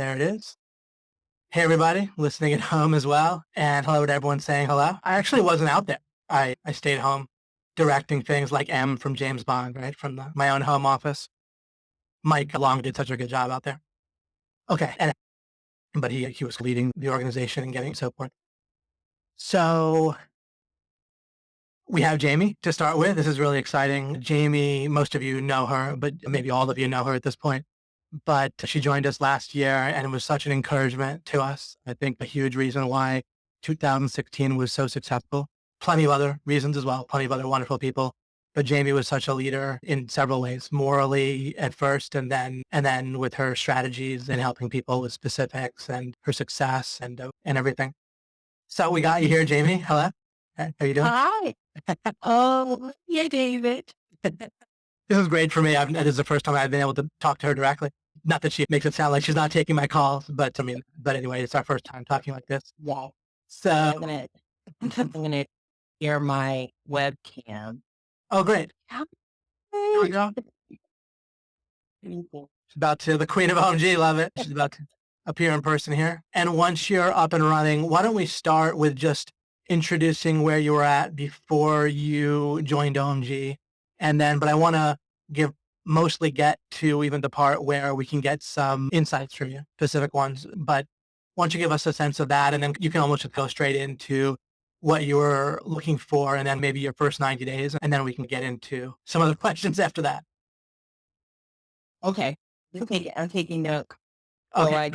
There it is. Hey, everybody listening at home as well. And hello to everyone saying hello. I actually wasn't out there. I stayed home directing things like M from James Bond, right? From my own home office. Mike Long did such a good job out there. Okay. But he was leading the organization and getting so forth. So we have Jamie to start with. This is really exciting. Jamie, most of you know her, but maybe all of you know her at this point. But she joined us last year and it was such an encouragement to us. I think a huge reason why 2016 was so successful. Plenty of other reasons as well, plenty of other wonderful people. But Jamie was such a leader in several ways, morally at first, and then with her strategies and helping people with specifics and her success and everything. So we got you here, Jamie. Hello. How are you doing? Hi. Oh, yeah, David. This is great for me. This is the first time I've been able to talk to her directly. Not that she makes it sound like she's not taking my calls, but anyway, it's our first time talking like this. Wow. So, I'm gonna share my webcam. oh, great. How- Here we go. She's about to, the queen of OMG, love it. She's about to appear in person here. And once you're up and running, why don't we start with just introducing where you were at before you joined OMG? But I want to mostly get to even the part where we can get some insights from you, specific ones. But why don't you give us a sense of that? And then you can almost just go straight into what you were looking for and then maybe your first 90 days. And then we can get into some other questions after that. Okay. I'm taking notes. Okay.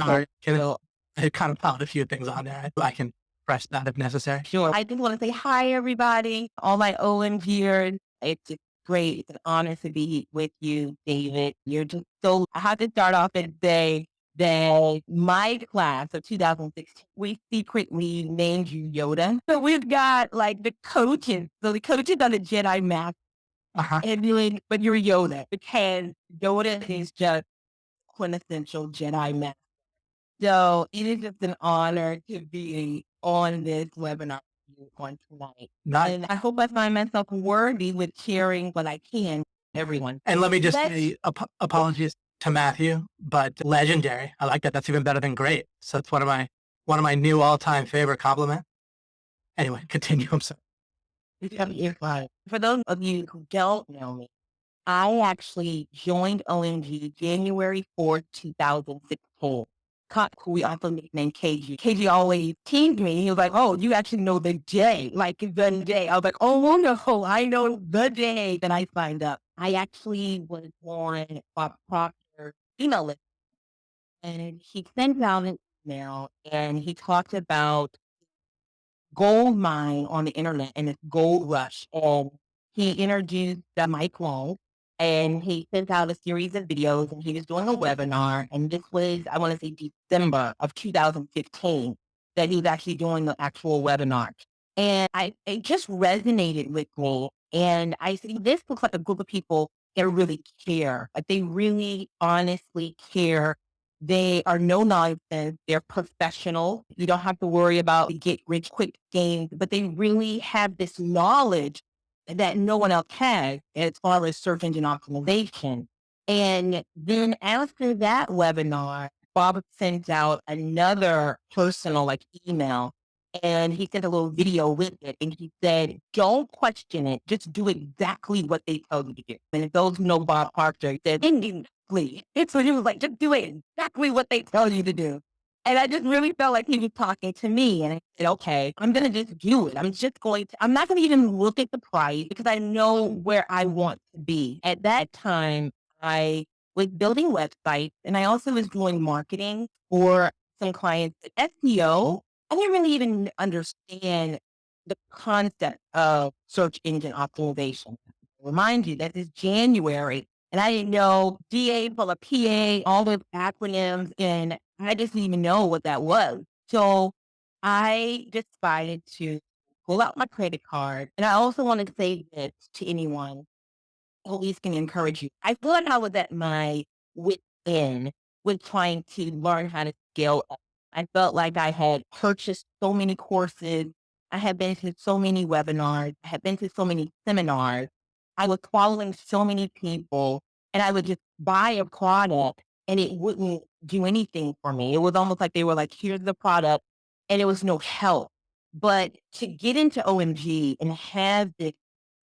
So I kind of found a few things on there. I can press that if necessary. sure. I just want to say hi, everybody. All my OMGers. It's great. It's an honor to be with you, David. You're just so. I have to start off and say that my class of 2016, we secretly named you Yoda. So we've got like the coaches. So the coaches on the Jedi Master. Uh-huh. But you're Yoda because Yoda is just quintessential Jedi Master. So it is just an honor to be on this webinar on tonight. Nice. And I hope I find myself worthy with sharing what I can with everyone. And let me just say apologies to Matthew, but legendary. I like that. That's even better than great. So it's one of my new all-time favorite compliments. Anyway, continue. I'm sorry. For those of you who don't know me, I actually joined OMG January 4th, 2016. We also nicknamed KG. KG always teased me. He was like, "Oh, you actually know the day, like the day." I was like, "Oh, wonderful. I know the day that I signed up." I actually was born Bob Proctor's email list. And he sent out an email and he talked about gold mine on the internet and this gold rush. And he introduced Mike Long and he sent out a series of videos and he was doing a webinar. And this was, I want to say December of 2015 that he was actually doing the actual webinar. And it just resonated with me. And I said, this looks like a group of people that really care. Like they really honestly care. They are no nonsense. They're professional. You don't have to worry about the get rich quick schemes, but they really have this knowledge that no one else has as far as search engine optimization. And then after that webinar, Bob sends out another personal email and he sent a little video with it. And he said, don't question it. Just do exactly what they tell you to do. And if those who know Bob Proctor, he said, it's what he was like, just do it exactly what they tell you to do. And I just really felt like he was talking to me. And I said, okay, I'm going to just do it. I'm not going to even look at the price because I know where I want to be. At that time, I was building websites and I also was doing marketing for some clients at SEO. I didn't really even understand the concept of search engine optimization. Remind you that it's January and I didn't know DA full of PA, all those acronyms, and I just didn't even know what that was. So I decided to pull out my credit card. And I also want to say this to anyone who at least can encourage you. I feel like I was at my wit's end with trying to learn how to scale up. I felt like I had purchased so many courses. I had been to so many webinars. I had been to so many seminars. I was following so many people and I would just buy a product and it wouldn't do anything for me. It was almost like they were like, here's the product, and it was no help. But to get into OMG and have this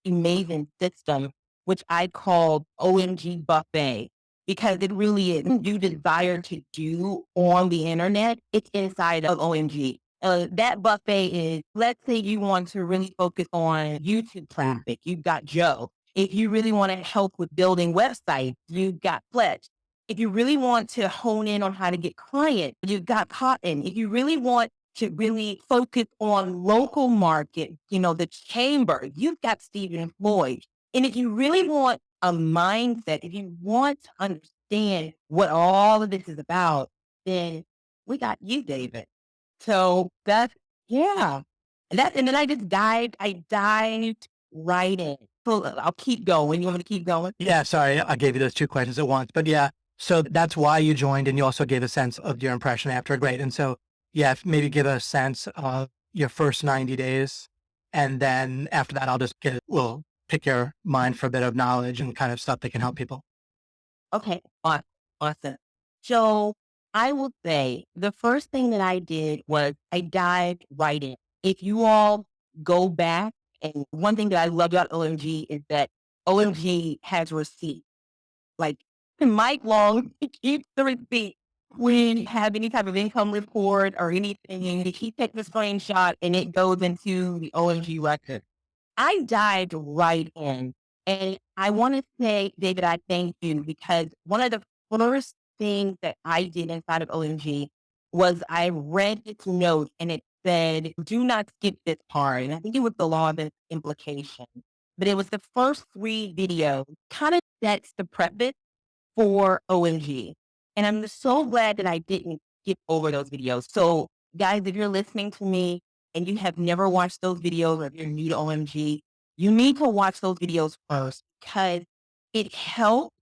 amazing system, which I called OMG Buffet, because it really is you desire to do on the internet, it's inside of OMG. That buffet is, let's say you want to really focus on YouTube traffic, you've got Joe. If you really want to help with building websites, you've got Fletch. If you really want to hone in on how to get clients, you've got Cotton. If you really want to really focus on local market, the chamber, you've got Stephen Floyd. And if you really want a mindset, if you want to understand what all of this is about, then we got you, David. So that's, yeah. And then I dived right in. So I'll keep going. You want me to keep going? Yeah, sorry, I gave you those two questions at once, but yeah, so that's why you joined, and you also gave a sense of your impression after. Great. And so, yeah, maybe give a sense of your first 90 days. And then after that, we'll pick your mind for a bit of knowledge and kind of stuff that can help people. Okay, awesome. So I will say the first thing that I did was I dived right in. If you all go back, and one thing that I love about OMG is that OMG has receipts. Like Mike Long keeps the receipt when you have any type of income report or anything. He takes a screenshot and it goes into the OMG record. I dived right in. And I want to say, David, I thank you because one of the first things that I did inside of OMG was I read its note and it said, do not skip this part. And I think it was the law of implication. But it was the first 3 videos, kind of sets the preface for OMG. And I'm just so glad that I didn't skip over those videos. So, guys, if you're listening to me and you have never watched those videos, or if you're new to OMG, you need to watch those videos first because it helps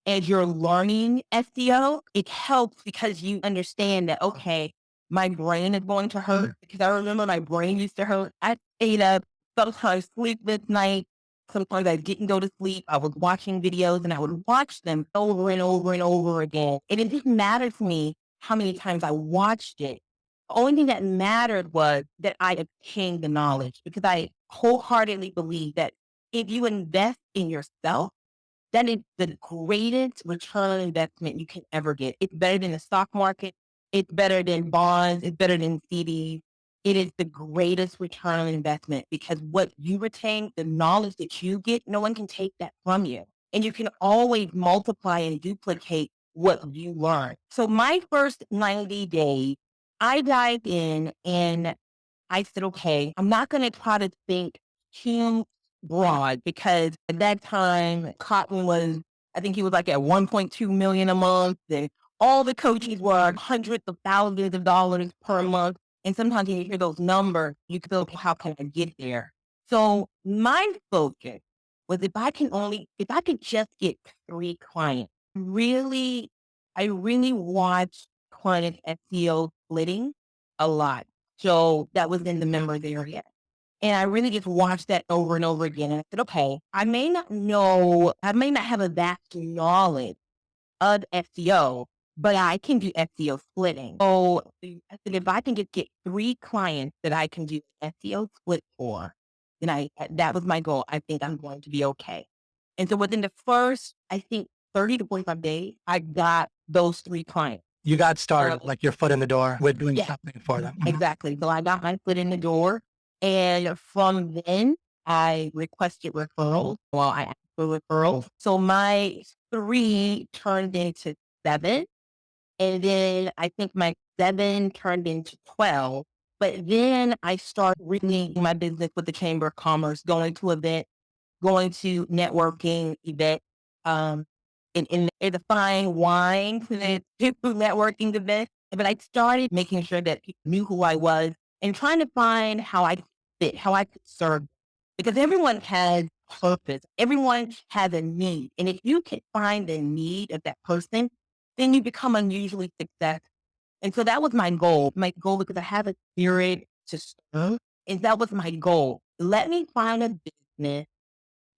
as you're learning SEO. It helps because you understand that, okay, my brain is going to hurt because I remember my brain used to hurt. I stayed up, sometimes sleepless night. Sometimes I didn't go to sleep. I was watching videos and I would watch them over and over and over again. And it didn't matter to me how many times I watched it. The only thing that mattered was that I obtained the knowledge because I wholeheartedly believe that if you invest in yourself, that is the greatest return on investment you can ever get. It's better than the stock market. It's better than bonds. It's better than CDs. It is the greatest return on investment because what you retain, the knowledge that you get, no one can take that from you. And you can always multiply and duplicate what you learn. So my first 90 days, I dived in and I said, okay, I'm not going to try to think too broad because at that time, Cotton was, I think he was like at 1.2 million a month. And all the coaches were hundreds of thousands of dollars per month. And sometimes when you hear those numbers, you can feel, how can I get there? So my focus was if I could just get 3 clients, I really watched client SEO splitting a lot. So that was in the members area. And I really just watched that over and over again. And I said, okay, I may not have a vast knowledge of SEO, but I can do SEO splitting. So I said, if I can just get 3 clients that I can do SEO split for, then that was my goal. I think I'm going to be okay. And so within the first, I think 30 to 45 days, I got those 3 clients. You got started, like your foot in the door with doing something for them. Exactly. So I got my foot in the door. And from then, I requested referrals. Well, I asked for referrals. So my 3 turned into 7. And then I think my 7 turned into 12. But then I started really my business with the Chamber of Commerce, going to events, going to networking events, in the fine wine to the networking event. But I started making sure that people knew who I was and trying to find how I could fit, how I could serve. Because everyone has purpose. Everyone has a need. And if you can find the need of that person, then you become unusually successful. And so that was my goal. My goal, because I have a spirit to serve, and that was my goal. Let me find a business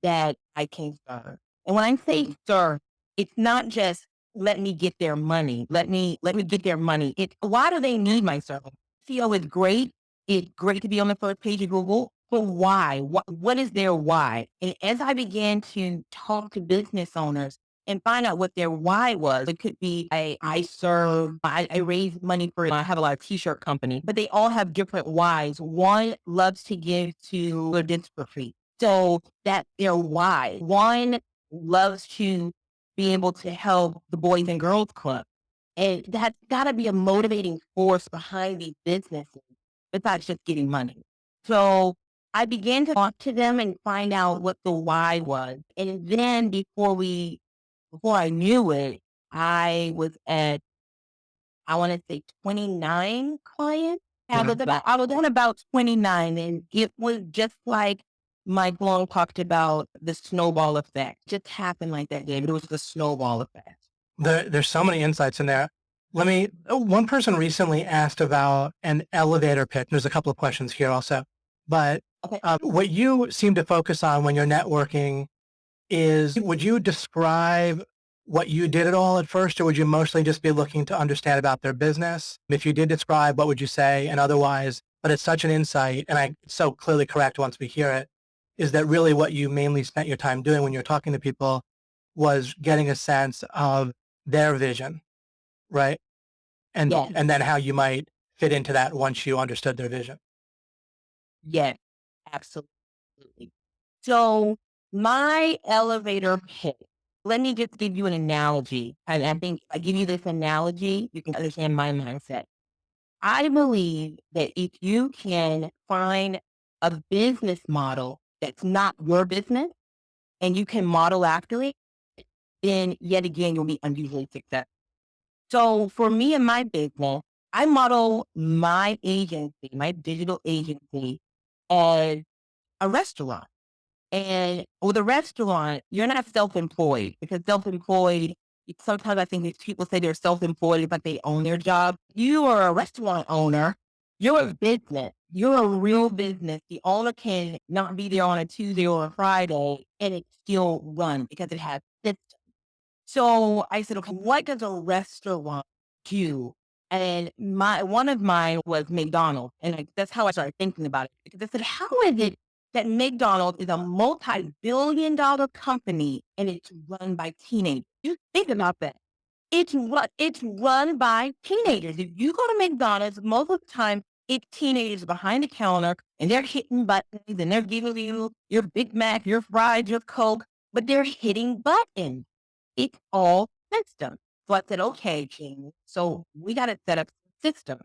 that I can serve. And when I say serve, it's not just let me get their money. Let me get their money. Why do they need my service? SEO is great. It's great to be on the first page of Google, but why? What is their why? And as I began to talk to business owners and find out what their why was, it could be I raise money for, I have a lot of t-shirt companies, but they all have different whys. One loves to give to their dystrophy. So that's their why. One loves to be able to help the Boys and Girls Club. And that's got to be a motivating force behind these businesses besides just getting money. So I began to talk to them and find out what the why was. And then before I knew it, I was at, I want to say 29 clients. I was on about 29, and it was just like Mike Long talked about the snowball effect. Just happened like that, David. It was the snowball effect. There's so many insights in there. One person recently asked about an elevator pitch. There's a couple of questions here also, but Okay. what you seem to focus on when you're networking is, would you describe what you did at all at first, or would you mostly just be looking to understand about their business? If you did describe, what would you say? And otherwise, but it's such an insight, and it's so clearly correct once we hear it, is that really what you mainly spent your time doing when you're talking to people was getting a sense of their vision, right? Yes. And then how you might fit into that once you understood their vision. Yes, absolutely. So my elevator pitch, let me just give you an analogy. And I think I give you this analogy, you can understand my mindset. I believe that if you can find a business model that's not your business and you can model after it, then yet again, you'll be unusually successful. So for me and my business, I model my agency, my digital agency, as a restaurant. And with a restaurant, you're not self-employed, because self-employed, sometimes I think these people say they're self-employed, but they own their job. You are a restaurant owner. You're a business. You're a real business. The owner can not be there on a Tuesday or a Friday and it still run because it has systems. So I said, okay, what does a restaurant do? And one of mine was McDonald's. And that's how I started thinking about it. Because I said, how is it that McDonald's is a multi-billion-dollar company and it's run by teenagers? You think about that. It's run by teenagers. If you go to McDonald's, most of the time it's teenagers behind the counter and they're hitting buttons and they're giving you your Big Mac, your fries, your Coke, but they're hitting buttons. It's all system. So I said, okay, Jamie, so we got to set up a system.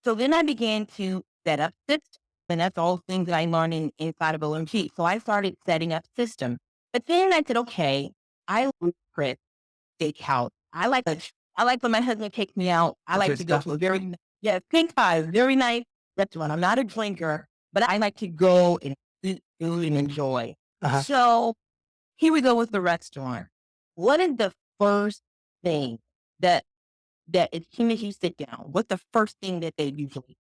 So then I began to set up systems. And that's all things that I learned inside of OMG. So I started setting up systems. But then I said, okay, I like Chris Steakhouse. I like when my husband takes me out. I like Good to go stuff. to a Pink Pie, very nice restaurant. I'm not a drinker, but I like to go and eat food and enjoy. Uh-huh. So here we go with the restaurant. What is the first thing that as soon as you sit down, what's the first thing that they usually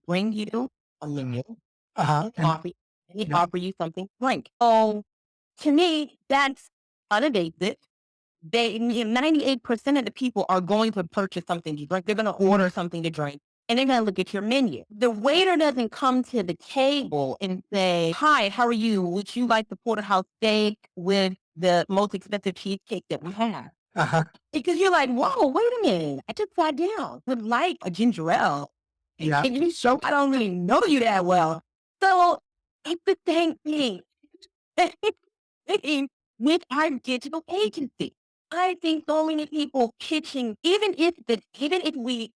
bring you? A menu, Uh-huh. coffee, and they offer you something to drink. So to me, that's unabated. 98% of the people are going to purchase something to drink. They're going to order something to drink and they're going to look at your menu. The waiter doesn't come to the table and say, hi, how are you? Would you like the porterhouse steak with the most expensive cheesecake that we have? Uh-huh. Because you're like, whoa, wait a minute. I just sat down. Would like a ginger ale. Yeah. And you so I don't really know you that well. So it's the same thing. Thing with our digital agency. I think so many people pitching, even if we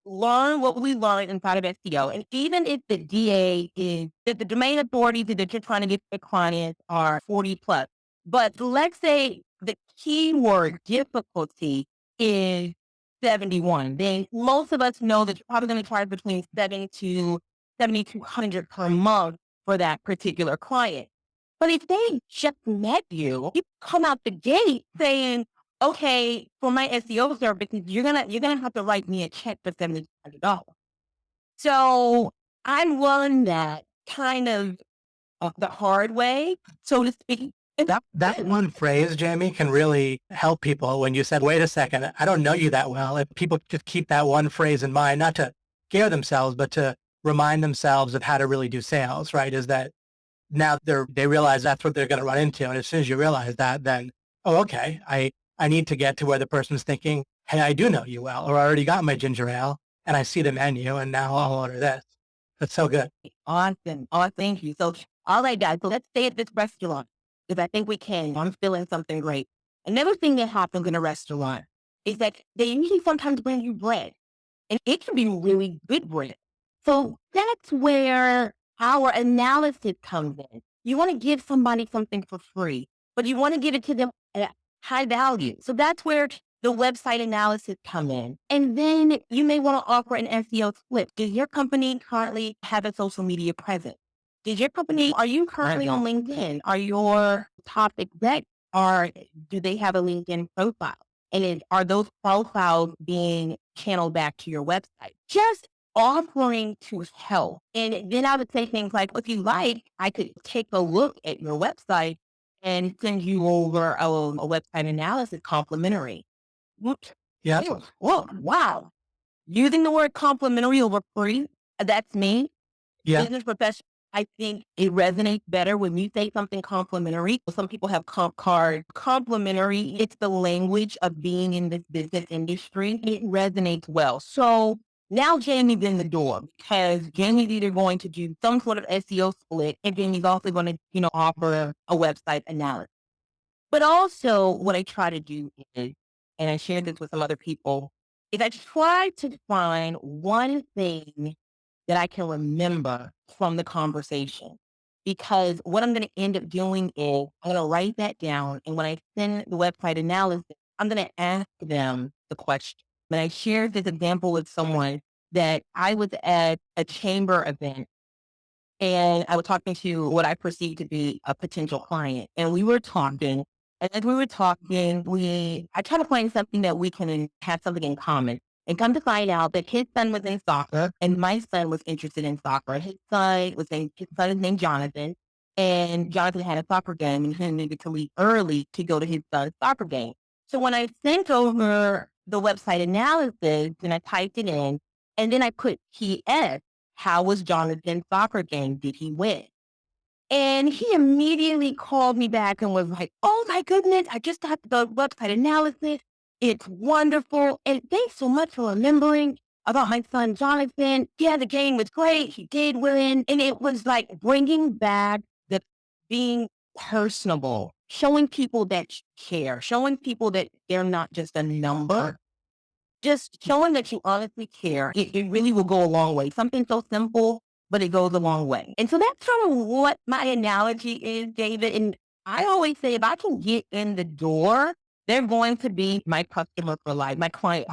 learn what we learn inside of SEO, and even if the DA is that the domain authorities that you're trying to get the clients are 40 plus, but let's say the keyword difficulty is 71, then most of us know that you're probably going to charge between 70 to 7,200 per month for that particular client. But if they just met you come out the gate saying, okay, for my SEO services, you're gonna have to write me a check for $7,500. So I learned that kind of the hard way, so to speak. That one phrase, Jamie, can really help people when you said, wait a second, I don't know you that well. If people just keep that one phrase in mind, not to scare themselves, but to remind themselves of how to really do sales, right? Is that now they realize that's what they're going to run into. And as soon as you realize that, then, oh, okay, I need to get to where the person's thinking, hey, I do know you well, or I already got my ginger ale and I see the menu and now I'll order this. That's so good. Awesome. Oh, thank you. So, all right, guys. So let's stay at this restaurant because I think we can. I'm feeling something great. Another thing that happens in a restaurant is that they usually sometimes bring you bread, and it can be really good bread. So that's where our analysis comes in. You want to give somebody something for free, but you want to give it to them at high value. So that's where the website analysis come in. And then you may want to offer an SEO split. Does your company currently have a social media presence? Are you currently on LinkedIn? Are your top execs, do they have a LinkedIn profile? And are those profiles being channeled back to your website? Just offering to help. And then I would say things like, if you like, I could take a look at your website and send you over a website analysis complimentary. Whoops. Yeah. Ew. Whoa, wow. Using the word complimentary over free, that's me. Yeah. Business professional. I think it resonates better when you say something complimentary. Some people have comp card. Complimentary, it's the language of being in this business industry. It resonates well. So now Jamie's in the door because Jamie's either going to do some sort of SEO split and Jamie's also going to, offer a website analysis. But also what I try to do is, and I shared this with some other people, is I try to find one thing that I can remember from the conversation. Because what I'm going to end up doing is I'm going to write that down. And when I send the website analysis, I'm going to ask them the question. And I shared this example with someone that I was at a chamber event and I was talking to what I perceived to be a potential client. And we were talking. And as we were talking, I tried to find something that we can have something in common. And come to find out that his son was in soccer and my son was interested in soccer. His son is named Jonathan. And Jonathan had a soccer game and he needed to leave early to go to his son's soccer game. So when I sent over the website analysis and I typed it in, and then I put PS, how was Jonathan's soccer game? Did he win? And he immediately called me back and was like, oh my goodness, I just got the website analysis. It's wonderful. And thanks so much for remembering about my son, Jonathan. Yeah, the game was great. He did win. And it was like bringing back the being personable, showing people that you care, showing people that they're not just a number, just showing that you honestly care, it really will go a long way. Something so simple, but it goes a long way. And so that's sort of what my analogy is, David. And I always say if I can get in the door, they're going to be my customer for life, my client.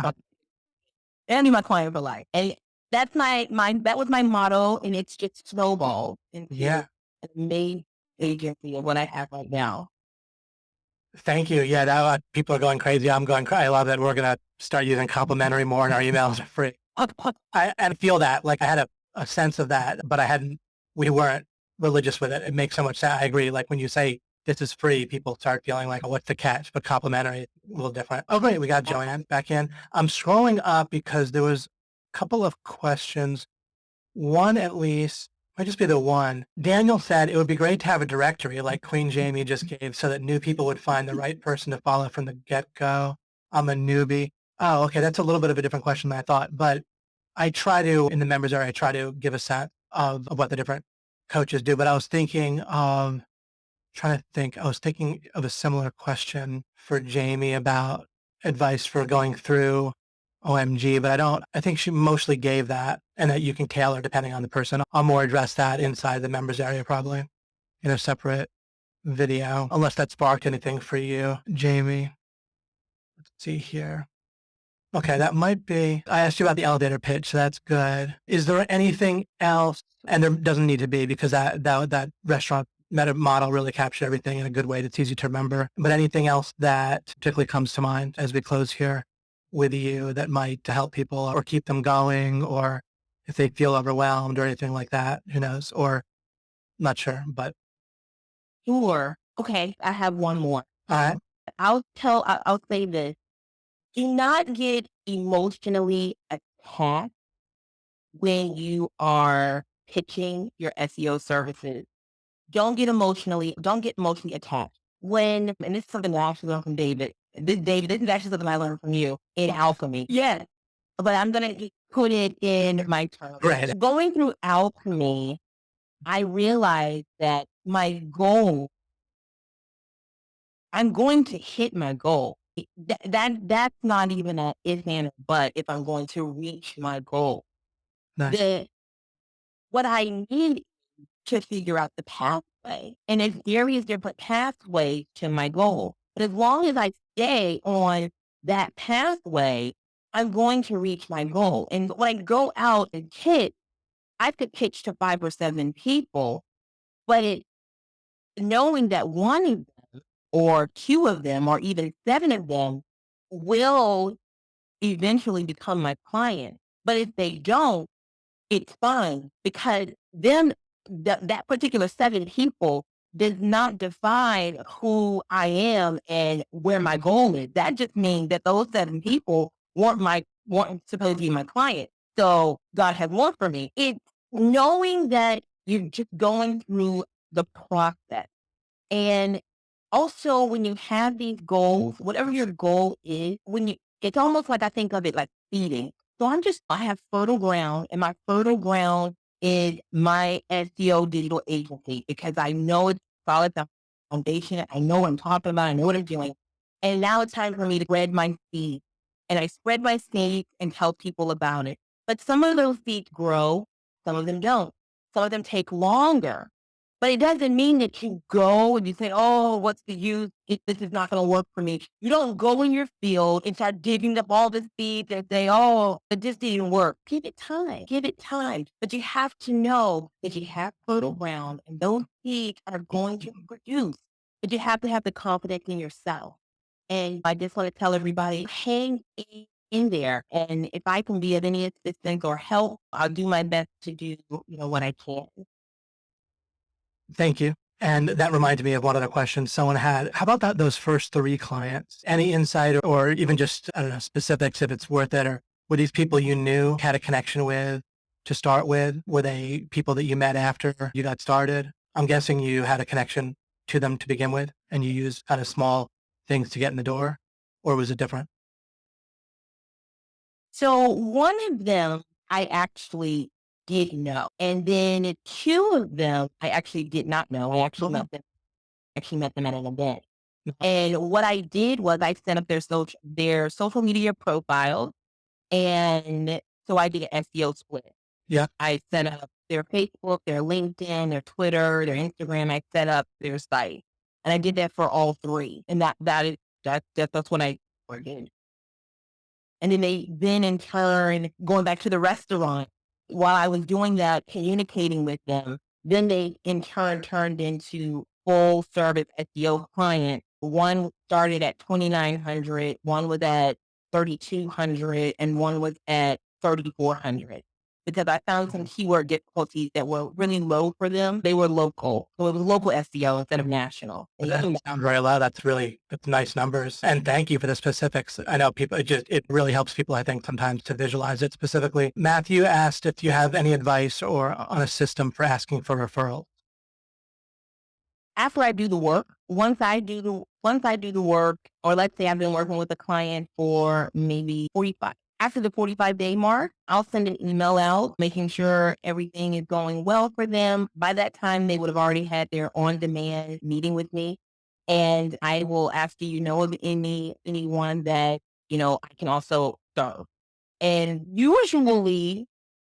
They'll be my client for life. And that's that was my motto. And it's just snowballed into a main agency of what I have right now. Thank you. Yeah, now people are going crazy. I'm going crazy. I love that. We're going to start using complimentary more and our emails are free. I feel that. Like I had a sense of that, but we weren't religious with it. It makes so much sense. I agree. Like when you say this is free, people start feeling like, oh, what's the catch? But complimentary, a little different. Oh, great. We got Joanne back in. I'm scrolling up because there was a couple of questions. One at least. Might just be the one. Daniel said it would be great to have a directory like Queen Jamie just gave so that new people would find the right person to follow from the get-go. I'm a newbie. Oh, okay. That's a little bit of a different question than I thought. But I try to, in the members area, I try to give a sense of what the different coaches do. But I was thinking of, I was thinking of a similar question for Jamie about advice for going through OMG, but I think she mostly gave that and that you can tailor depending on the person. I'll more address that inside the members area probably in a separate video, unless that sparked anything for you, Jamie. Let's see here. Okay, that might be, I asked you about the elevator pitch, so that's good. Is there anything else? And there doesn't need to be because that restaurant meta model really captured everything in a good way that's easy to remember. But anything else that particularly comes to mind as we close here with you that might help people or keep them going, or if they feel overwhelmed or anything like that, who knows, or not sure, but. Sure. Okay, I have one more. All right. I'll say this. Do not get emotionally attacked when you are pitching your SEO services. Don't get emotionally attached. And this is something that I actually learned from David. David, this is actually something I learned from you in alchemy. Yes. But I'm going to put it in my terms. Right. Going through alchemy, I realized that I'm going to hit my goal. That's not even a if and a but if I'm going to reach my goal. Nice. What I need to figure out the pathway. And there's various different pathways to my goal. But as long as I stay on that pathway, I'm going to reach my goal. And when I go out and pitch, I could pitch to 5 or 7 people, but knowing that one of them or two of them or even 7 of them will eventually become my client. But if they don't, it's fine because that particular 7 people does not define who I am and where my goal is. That just means that those 7 people weren't supposed to be my client. So God has more for me. It's knowing that you're just going through the process. And also when you have these goals, whatever your goal is, it's almost like I think of it like feeding. So I have fertile ground, and my fertile ground is my SEO digital agency because I know it's solid foundation. I know what I'm talking about. I know what I'm doing. And now it's time for me to spread my seeds. And I spread my seeds and tell people about it. But some of those seeds grow, some of them don't. Some of them take longer. But it doesn't mean that you go and you say, oh, what's the use? This is not going to work for me. You don't go in your field and start digging up all the seeds and say, oh, it just didn't work. Give it time. Give it time. But you have to know that you have fertile ground and those seeds are going to produce. But you have to have the confidence in yourself. And I just want to tell everybody, hang in there. And if I can be of any assistance or help, I'll do my best to do, what I can. Thank you. And that reminded me of one other question someone had. How about those first 3 clients? Any insight or even just, I don't know, specifics if it's worth it? Or were these people you knew, had a connection with to start with? Were they people that you met after you got started? I'm guessing you had a connection to them to begin with and you used kind of small things to get in the door, or was it different? So one of them I actually did know. And then 2 of them I actually did not know. I actually met them at an event. And what I did was I set up their social media profiles. And so I did an SEO split. Yeah. I set up their Facebook, their LinkedIn, their Twitter, their Instagram. I set up their site. And I did that for all 3. And that's what I did. And then in turn, going back to the restaurant, while I was doing that, communicating with them, then they in turn turned into full service SEO clients. One started at 2,900, one was at 3,200, and one was at 3,400. Because I found some keyword difficulties that were really low for them. They were local. So it was local SEO instead of national. That sounds very low. That's nice numbers. And thank you for the specifics. I know it really helps people, I think, sometimes to visualize it specifically. Matthew asked if you have any advice or on a system for asking for referrals. After I do the work, once I do the work, or let's say I've been working with a client for maybe 45. After the 45-day mark, I'll send an email out, making sure everything is going well for them. By that time, they would have already had their on-demand meeting with me. And I will ask, do you know of anyone that, I can also serve? And usually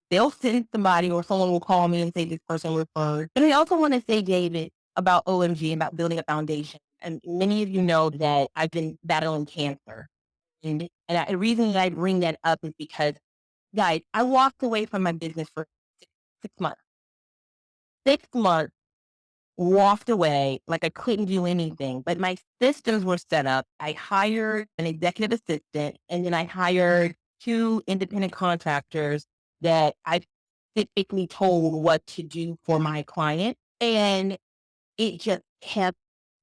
they'll send somebody or someone will call me and say this person referred. But I also want to say, David, about OMG, about building a foundation. And many of you know that I've been battling cancer. And the reason that I bring that up is because, guys, I walked away from my business for 6 months. 6 months, walked away like I couldn't do anything. But my systems were set up. I hired an executive assistant, and then I hired 2 independent contractors that I specifically told what to do for my client. And it just kept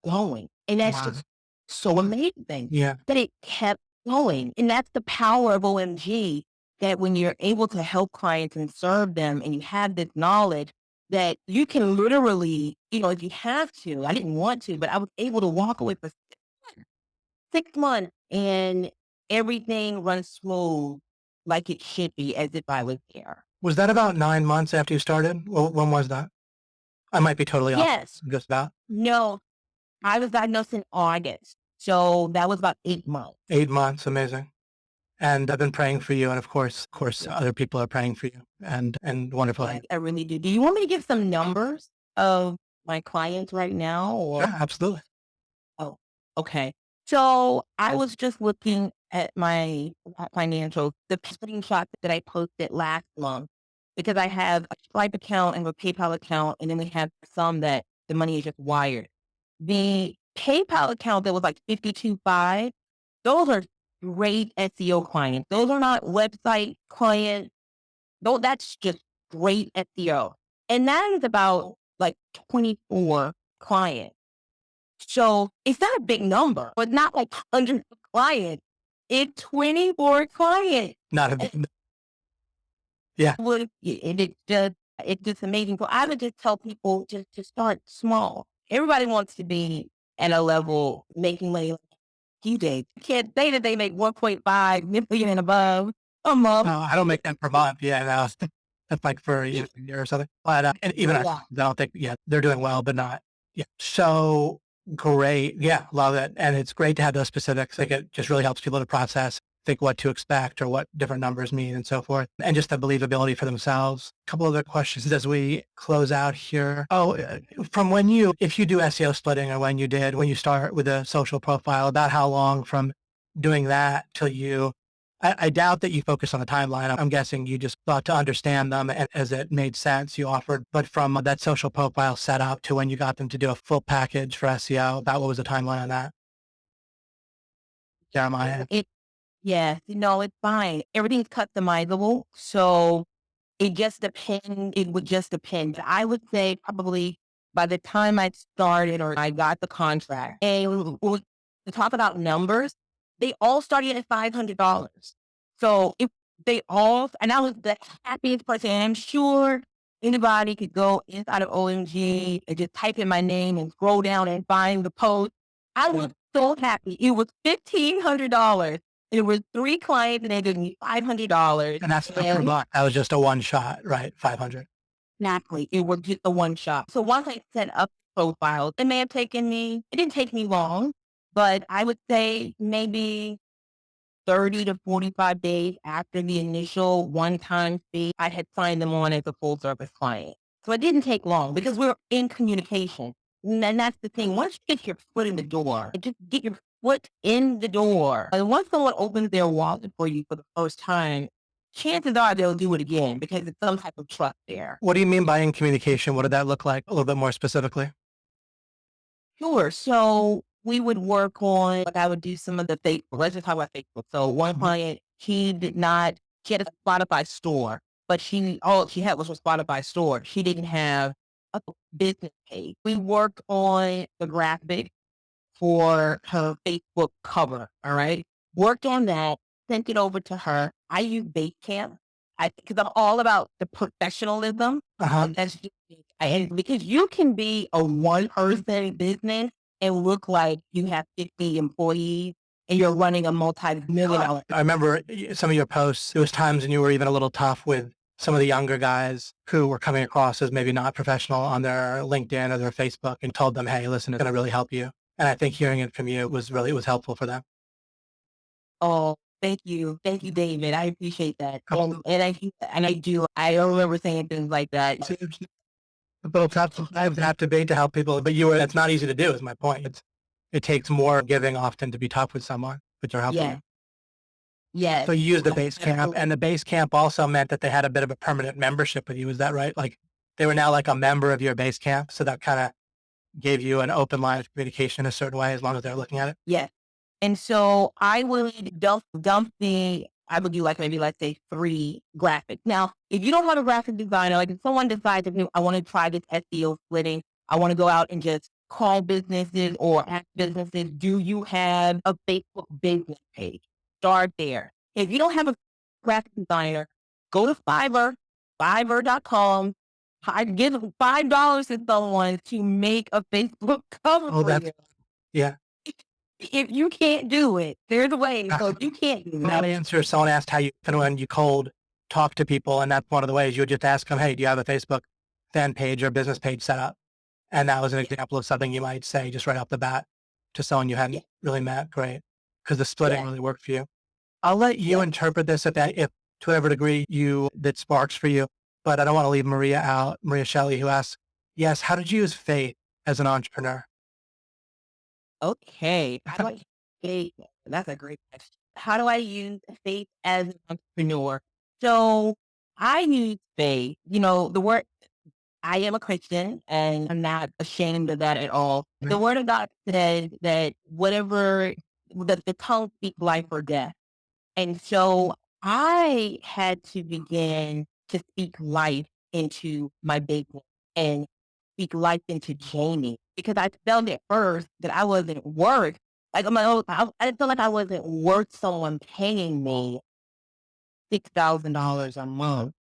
going. And that's Wow. just so amazing Yeah. that it kept going. And that's the power of OMG, that when you're able to help clients and serve them and you have this knowledge that you can literally, if you have to, I didn't want to, but I was able to walk away for 6 months and everything runs smooth like it should be as if I was there. Was that about 9 months after you started? Well, when was that? I might be totally off. Yes. Just about No, I was diagnosed in August. So that was about 8 months. 8 months. Amazing. And I've been praying for you. And of course, other people are praying for you and wonderful. Yeah, I really do. Do you want me to give some numbers of my clients right now or? Yeah, absolutely. Oh, okay. So I was just looking at my financials, the screenshot that I posted last month, because I have a Stripe account and a PayPal account, and then we have some that the money is just wired. The PayPal account that was like 52.5, those are great SEO clients. Those are not website clients. Though that's just great SEO. And that is about like 24 clients. So it's not a big number, but not like hundreds of clients. It's 24 clients. Not a big, yeah. And it's just amazing. So I would just tell people just to start small. Everybody wants to be at a level making money like you did. You can't say that they make 1.5 million and above a month. No, I don't make that per month. Yeah, no, that's like for a year or something. But and even I don't think, yeah, they're doing well, but not. Yeah. So great. Yeah, love it. And it's great to have those specifics. Like it just really helps people to process, think what to expect or what different numbers mean and so forth. And just the believability for themselves. A couple other questions as we close out here. From if you do SEO splitting or when you start with a social profile, about how long from doing that till I doubt that you focus on the timeline. I'm guessing you just thought to understand them and as it made sense, you offered. But from that social profile set up to when you got them to do a full package for SEO, what was the timeline on that? Jeremiah? Yes, it's fine. Everything's customizable. So it would just depend. I would say probably by the time I started or I got the contract, and to talk about numbers, they all started at $500. So if and I was the happiest person. And I'm sure anybody could go inside of OMG and just type in my name and scroll down and find the post. I was so happy. It was $1,500. It was 3 clients and they gave me $500. And that's not per month. That was just a one shot, right? 500. Exactly. It was just a one shot. So once I set up profiles, it didn't take me long, but I would say maybe 30 to 45 days after the initial one-time fee, I had signed them on as a full service client. So it didn't take long because we were in communication. And that's the thing. Once you get your foot in the door, just get your foot in the door. And once someone opens their wallet for you for the first time, chances are they'll do it again because it's some type of trust there. What do you mean by in communication? What did that look like a little bit more specifically? Sure. So we would work on, like I would do some of the Facebook. Let's just talk about Facebook. So one client, she had a Spotify store, but all she had was a Spotify store. She didn't have a business page. We worked on the graphic for her Facebook cover. All right. Worked on that, sent it over to her. I use Basecamp. Because I'm all about the professionalism. Uh-huh. That's just because you can be a one-person business and look like you have 50 employees and you're running a multi-million-dollar. I remember some of your posts. There was times when you were even a little tough with some of the younger guys who were coming across as maybe not professional on their LinkedIn or their Facebook and told them, hey, listen, it's going to really help you. And I think hearing it from you it was helpful for them. Oh, thank you. Thank you, David. I appreciate that. I remember saying things like that. I have debate to help people, but that's not easy to do is my point. It takes more giving often to be tough with someone, but you're helping them. Yes. So you used the base camp, and the base camp also meant that they had a bit of a permanent membership with you. Is that right? Like they were now like a member of your base camp. So that kind of gave you an open line of communication a certain way as long as they're looking at it. Yes. And so I would I would do like maybe let's say 3 graphics. Now, if you don't have a graphic designer, like if someone decides I want to try this SEO splitting, I want to go out and just call businesses or ask businesses, do you have a Facebook business page? Start there. If you don't have a graphic designer, go to Fiverr, fiverr.com. Give $5 to someone to make a Facebook cover Oh, for that's you. yeah. If you can't do it, there's a way. So if you can't do That it, answer, someone asked how you, when you cold talk to people, and that's one of the ways you would just ask them, hey, do you have a Facebook fan page or business page set up? And that was an yeah, example of something you might say just right off the bat to someone you yeah, hadn't really met. Great. Because the splitting yeah, really worked for you. I'll let you yeah. interpret this if to whatever degree that sparks for you, but I don't want to leave Maria out. Maria Shelley, who asks, yes, how did you use faith as an entrepreneur? Okay. How do I use faith? That's a great question. How do I use faith as an entrepreneur? So I use faith, the word, I am a Christian and I'm not ashamed of that at all. The Right. word of God says that whatever the tongue speaks life or death. And so I had to begin to speak life into my business and speak life into Jamie because I felt at first that I wasn't worth, like I didn't feel like I wasn't worth someone paying me $6,000 a month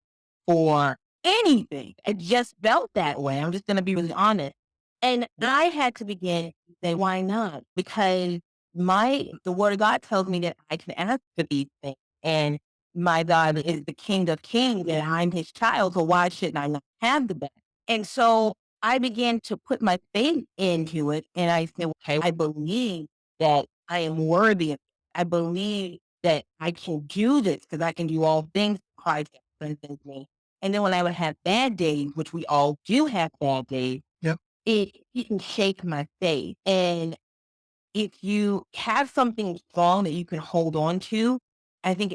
for anything. It just felt that way. I'm just going to be really honest. And I had to begin to say, why not? Because the word of God tells me that I can ask for these things. And my God is the King of Kings and I'm his child. So why shouldn't I not have the best? And so I began to put my faith into it. And I said, okay, I believe that I am worthy of it. I believe that I can do this because I can do all things through Christ that strengthens me. And then when I would have bad days, which we all do have bad days, Yep. it didn't shake my faith. And if you have something strong that you can hold on to, I think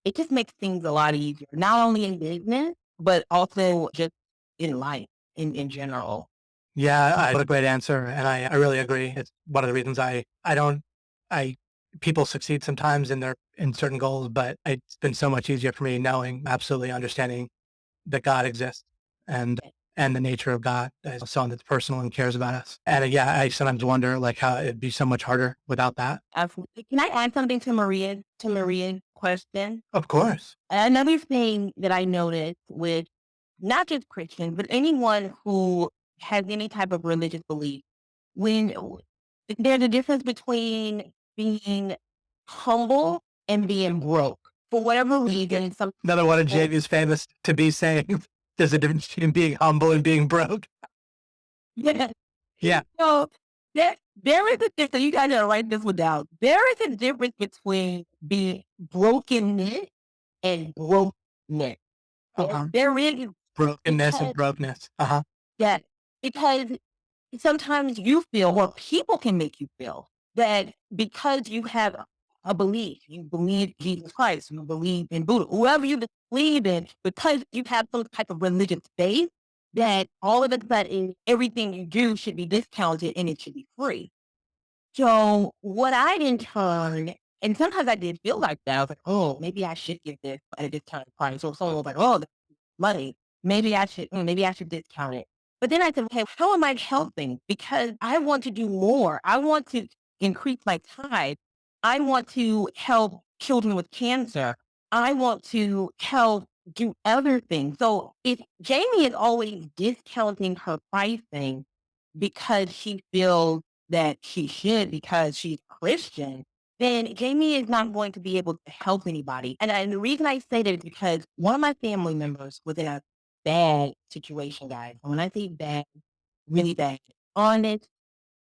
it just makes things a lot easier, not only in business, but also just in life in general. Yeah, what a great answer. And I really agree. It's one of the reasons I don't, I, people succeed sometimes in certain goals, but it's been so much easier for me knowing, absolutely understanding that God exists and, and the nature of God as someone that's personal and cares about us. And yeah, I sometimes wonder like how it'd be so much harder without that. Absolutely. Can I add something to Maria's question? Of course. Another thing that I noticed with not just Christians, but anyone who has any type of religious belief, when there's a difference between being humble and being broke. For whatever reason, some Another one of people, Jamie's famous to be saying, there's a difference between being humble and being broke. yeah. Yeah. So there is a difference. So you guys gotta write this one down. There is a difference between being brokenness and brokenness. Uh-huh. There is Brokenness and because brokenness. Uh-huh. that because sometimes you feel, or people can make you feel that because you have a belief, you believe Jesus Christ, you believe in Buddha, whoever you believe in, because you have some type of religious faith, that all of a sudden everything you do should be discounted and it should be free. So what I in turn, and sometimes I did feel like that. I was like, oh, maybe I should get this at a discounted price. So someone was like, oh, that's money. Maybe I should discount it. But then I said, okay, how am I helping? Because I want to do more. I want to increase my tithe. I want to help children with cancer. I want to help do other things. So if Jamie is always discounting her pricing because she feels that she should because she's Christian, then Jamie is not going to be able to help anybody. And the reason I say that is because one of my family members was in a bad situation, guys. And when I say bad, really bad, honest,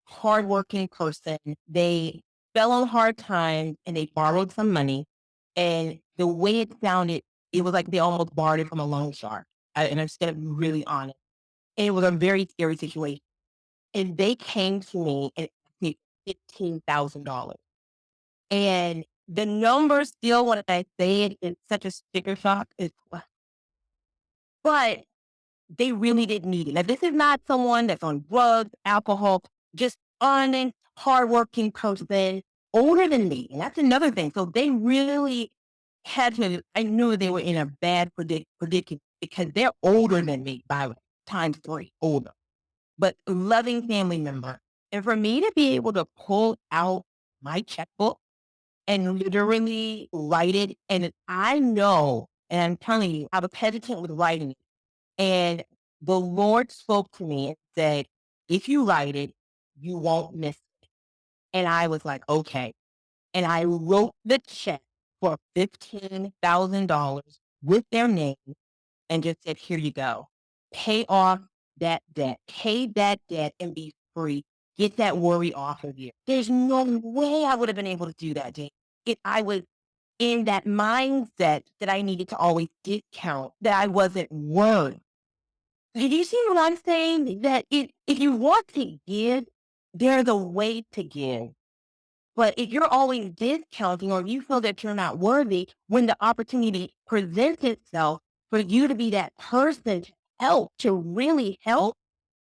hardworking person, they fell on hard times and they borrowed some money. And the way it sounded, it was like they almost borrowed it from a loan shark. And instead of being really honest, and it was a very scary situation. And they came to me and asked me $15,000. And the number still, when I say it, it's such a sticker shock. But they really didn't need it. Now, this is not someone that's on drugs, alcohol, just honest, hardworking person, older than me. And that's another thing. So they really had to, I knew they were in a bad predicament because they're older than me by times three, older, but loving family member. And for me to be able to pull out my checkbook and literally write it, and I know, and I'm telling you, I was hesitant with writing it. And the Lord spoke to me and said, if you write it, you won't miss it. And I was like, okay. And I wrote the check for $15,000 with their name and just said, here you go. Pay off that debt. Pay that debt and be free. Get that worry off of you. There's no way I would have been able to do that, Jane. I was in that mindset that I needed to always discount, that I wasn't worth. Did you see what I'm saying? That if you want to give, there's a way to give. But if you're always discounting or you feel that you're not worthy, when the opportunity presents itself for you to be that person to help, to really help,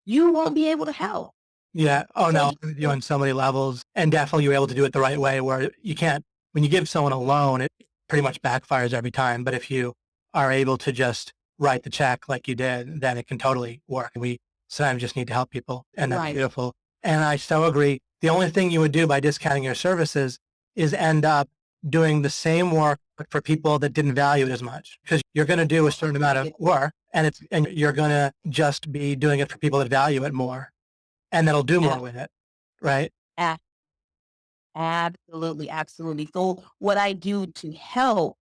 you won't be able to help. Yeah. Oh, So no, you on so many levels. And definitely you're able to do it the right way where you can't, when you give someone a loan, it pretty much backfires every time. But if you are able to just write the check like you did, then it can totally work. We sometimes just need to help people, and that's Right. beautiful. And I so agree. The only thing you would do by discounting your services is end up doing the same work, but for people that didn't value it as much, because you're going to do a certain amount of work and you're going to just be doing it for people that value it more, and that'll do more with it. Right. A- Absolutely, absolutely. So what I do to help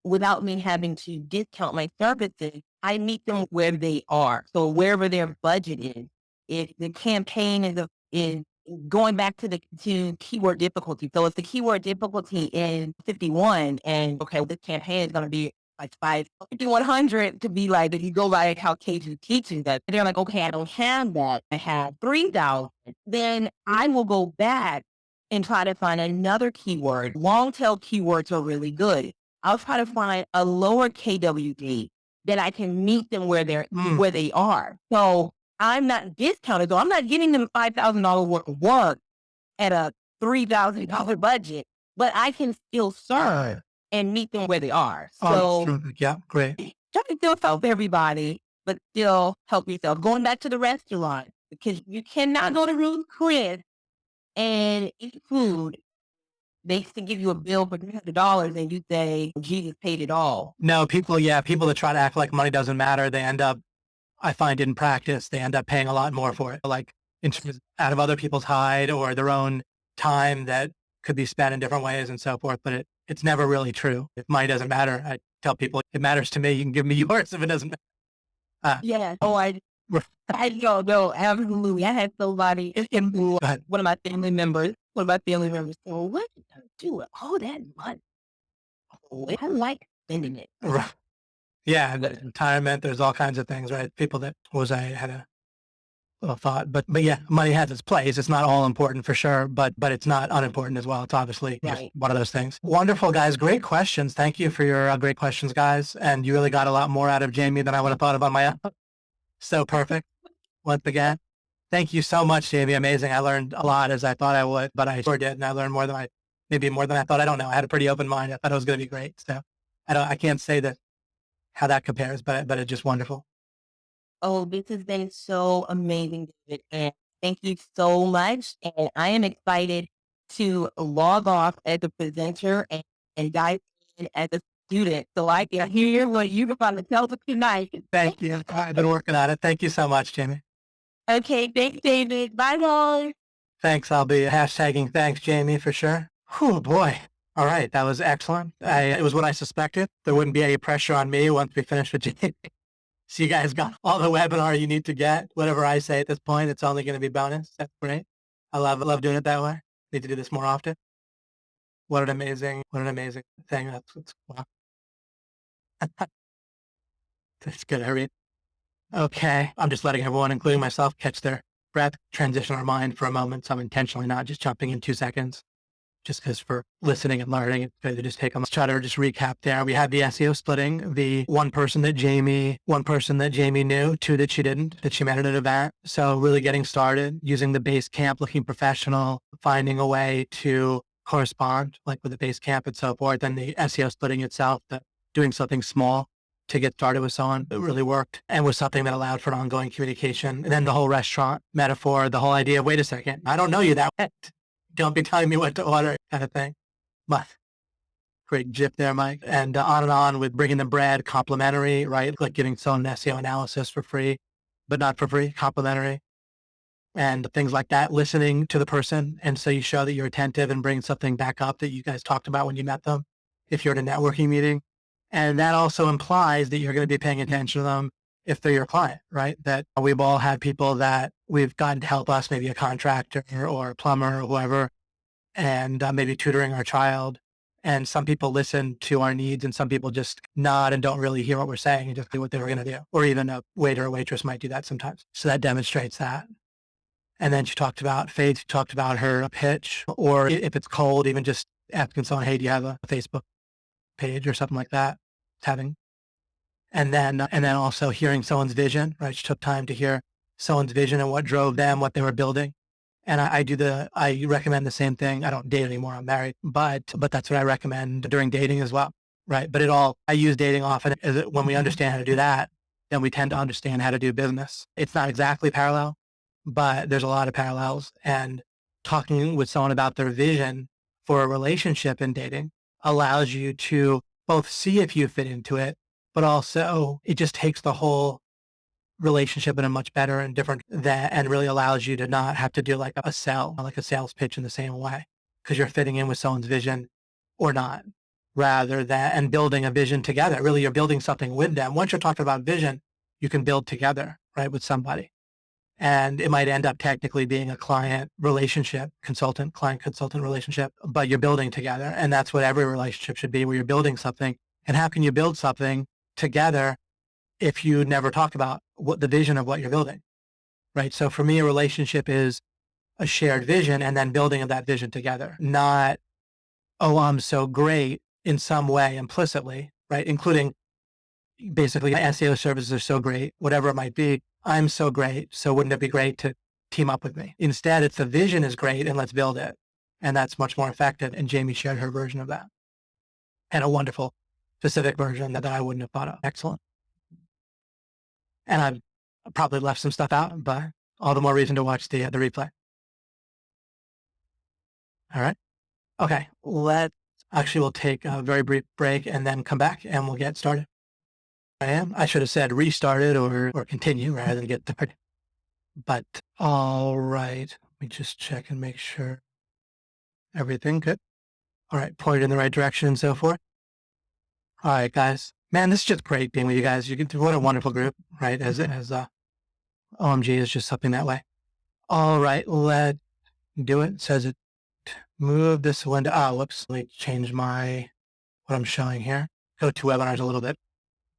without me having to discount my services, I meet them where they are. So wherever their budget is, if the campaign is going back to keyword difficulty. So if the keyword difficulty is 51 and okay, this campaign is going to be like 5,100 to be like, if you go like how Cajun teaching that, they're like, okay, I don't have that. I have 3,000. Then I will go back and try to find another keyword. Long tail keywords are really good. I'll try to find a lower KWD that I can meet them where where they are. So I'm not discounted, though. I'm not getting them $5,000 worth of work at a $3,000 budget, but I can still serve and meet them where they are. So yeah, great. try to still help everybody, but still help yourself. Going back to the restaurant, because you cannot go to Ruth's Chris and eat food. They used to give you a bill for $300 and you say, Jesus paid it all. No, people that try to act like money doesn't matter, they end up, I find in practice, they end up paying a lot more for it, like out of other people's hide or their own time that could be spent in different ways and so forth. But it's never really true. If money doesn't matter, I tell people it matters to me. You can give me yours if it doesn't matter. Yeah. Oh, I don't know. Absolutely. I had somebody Go ahead. one of my family members, so what did I do with all that money? Oh, I like spending it. Right. Yeah, there's retirement, there's all kinds of things, right? People that I had a little thought, but yeah, money has its place. It's not all important for sure, but it's not unimportant as well. It's obviously just one of those things. Wonderful, guys. Great questions. Thank you for your great questions, guys. And you really got a lot more out of Jamie than I would have thought of on my own. So perfect. Once again, thank you so much, Jamie. Amazing. I learned a lot as I thought I would, but I sure did. And I learned maybe more than I thought. I don't know. I had a pretty open mind. I thought it was going to be great. So I can't say that how that compares, but it's just wonderful. Oh, this has been so amazing, David. And thank you so much. And I am excited to log off as a presenter and dive in as a student. So I can hear what you're about to tell us tonight. Thank you. I've been working on it. Thank you so much, Jamie. Okay. Thanks, David. Bye, bye. Thanks. I'll be hashtagging thanks, Jamie, for sure. Oh, boy. All right. That was excellent. It was what I suspected. There wouldn't be any pressure on me once we finished with Jamie. So you guys got all the webinar you need to get. Whatever I say at this point, it's only going to be bonus. That's great. I love doing it that way. Need to do this more often. What an amazing thing. Wow. That's good. I read. Okay. I'm just letting everyone, including myself, catch their breath, transition our mind for a moment. So I'm intentionally not just jumping in 2 seconds. Just because for listening and learning, it's good to just take them. Let's try to just recap there. We had the SEO splitting, the one person that Jamie knew, two that she didn't, that she met at an event. So really getting started, using the base camp, looking professional, finding a way to correspond like with the base camp and so forth. And the SEO splitting itself, doing something small to get started with someone. It really worked and was something that allowed for ongoing communication. And then the whole restaurant metaphor, the whole idea of, wait a second, I don't know you that well. Don't be telling me what to order kind of thing. But great jip there, Mike. And on with bringing the bread, complimentary, right? Like giving someone an SEO analysis for free, but not for free, complimentary. And things like that, listening to the person. And so you show that you're attentive and bring something back up that you guys talked about when you met them, if you're at a networking meeting. And that also implies that you're going to be paying attention to them if they're your client, right? That we've all had people that we've gotten to help us, maybe a contractor or a plumber or whoever, and maybe tutoring our child. And some people listen to our needs and some people just nod and don't really hear what we're saying and just do what they were going to do. Or even a waiter or waitress might do that sometimes. So that demonstrates that. And then she talked about Faith, she talked about her pitch, or if it's cold, even just asking someone, hey, do you have a Facebook page or something like that? Having. And then also hearing someone's vision, right? She took time to hear someone's vision and what drove them, what they were building. And I recommend the same thing. I don't date anymore. I'm married, but that's what I recommend during dating as well, right? But I use dating often as when we understand how to do that, then we tend to understand how to do business. It's not exactly parallel, but there's a lot of parallels. And talking with someone about their vision for a relationship in dating allows you to both see if you fit into it, but also it just takes the whole relationship in a much better and different that, and really allows you to not have to do like a sales pitch in the same way because you're fitting in with someone's vision or not, rather than, and building a vision together. Really, you're building something with them. Once you're talking about vision, you can build together, right, with somebody. And it might end up technically being a client consultant relationship, but you're building together. And that's what every relationship should be, where you're building something. And how can you build something together if you never talk about what the vision of what you're building, right? So for me, a relationship is a shared vision and then building of that vision together, not, oh, I'm so great in some way implicitly, right? Including basically my SEO services are so great, whatever it might be. I'm so great. So wouldn't it be great to team up with me? Instead, it's the vision is great and let's build it. And that's much more effective. And Jamie shared her version of that and a wonderful specific version that I wouldn't have thought of. Excellent. And I've probably left some stuff out, but all the more reason to watch the replay. All right. Okay. We'll take a very brief break and then come back and we'll get started. I should have said restarted or continue rather than get started. But all right. Let me just check and make sure everything good. All right. Pointed in the right direction and so forth. All right, guys. Man, this is just great being with you guys. What a wonderful group, right? As OMG is just something that way. All right, let's do it. It says it. Move this window. Whoops. Let me change what I'm showing here. Go to webinars a little bit.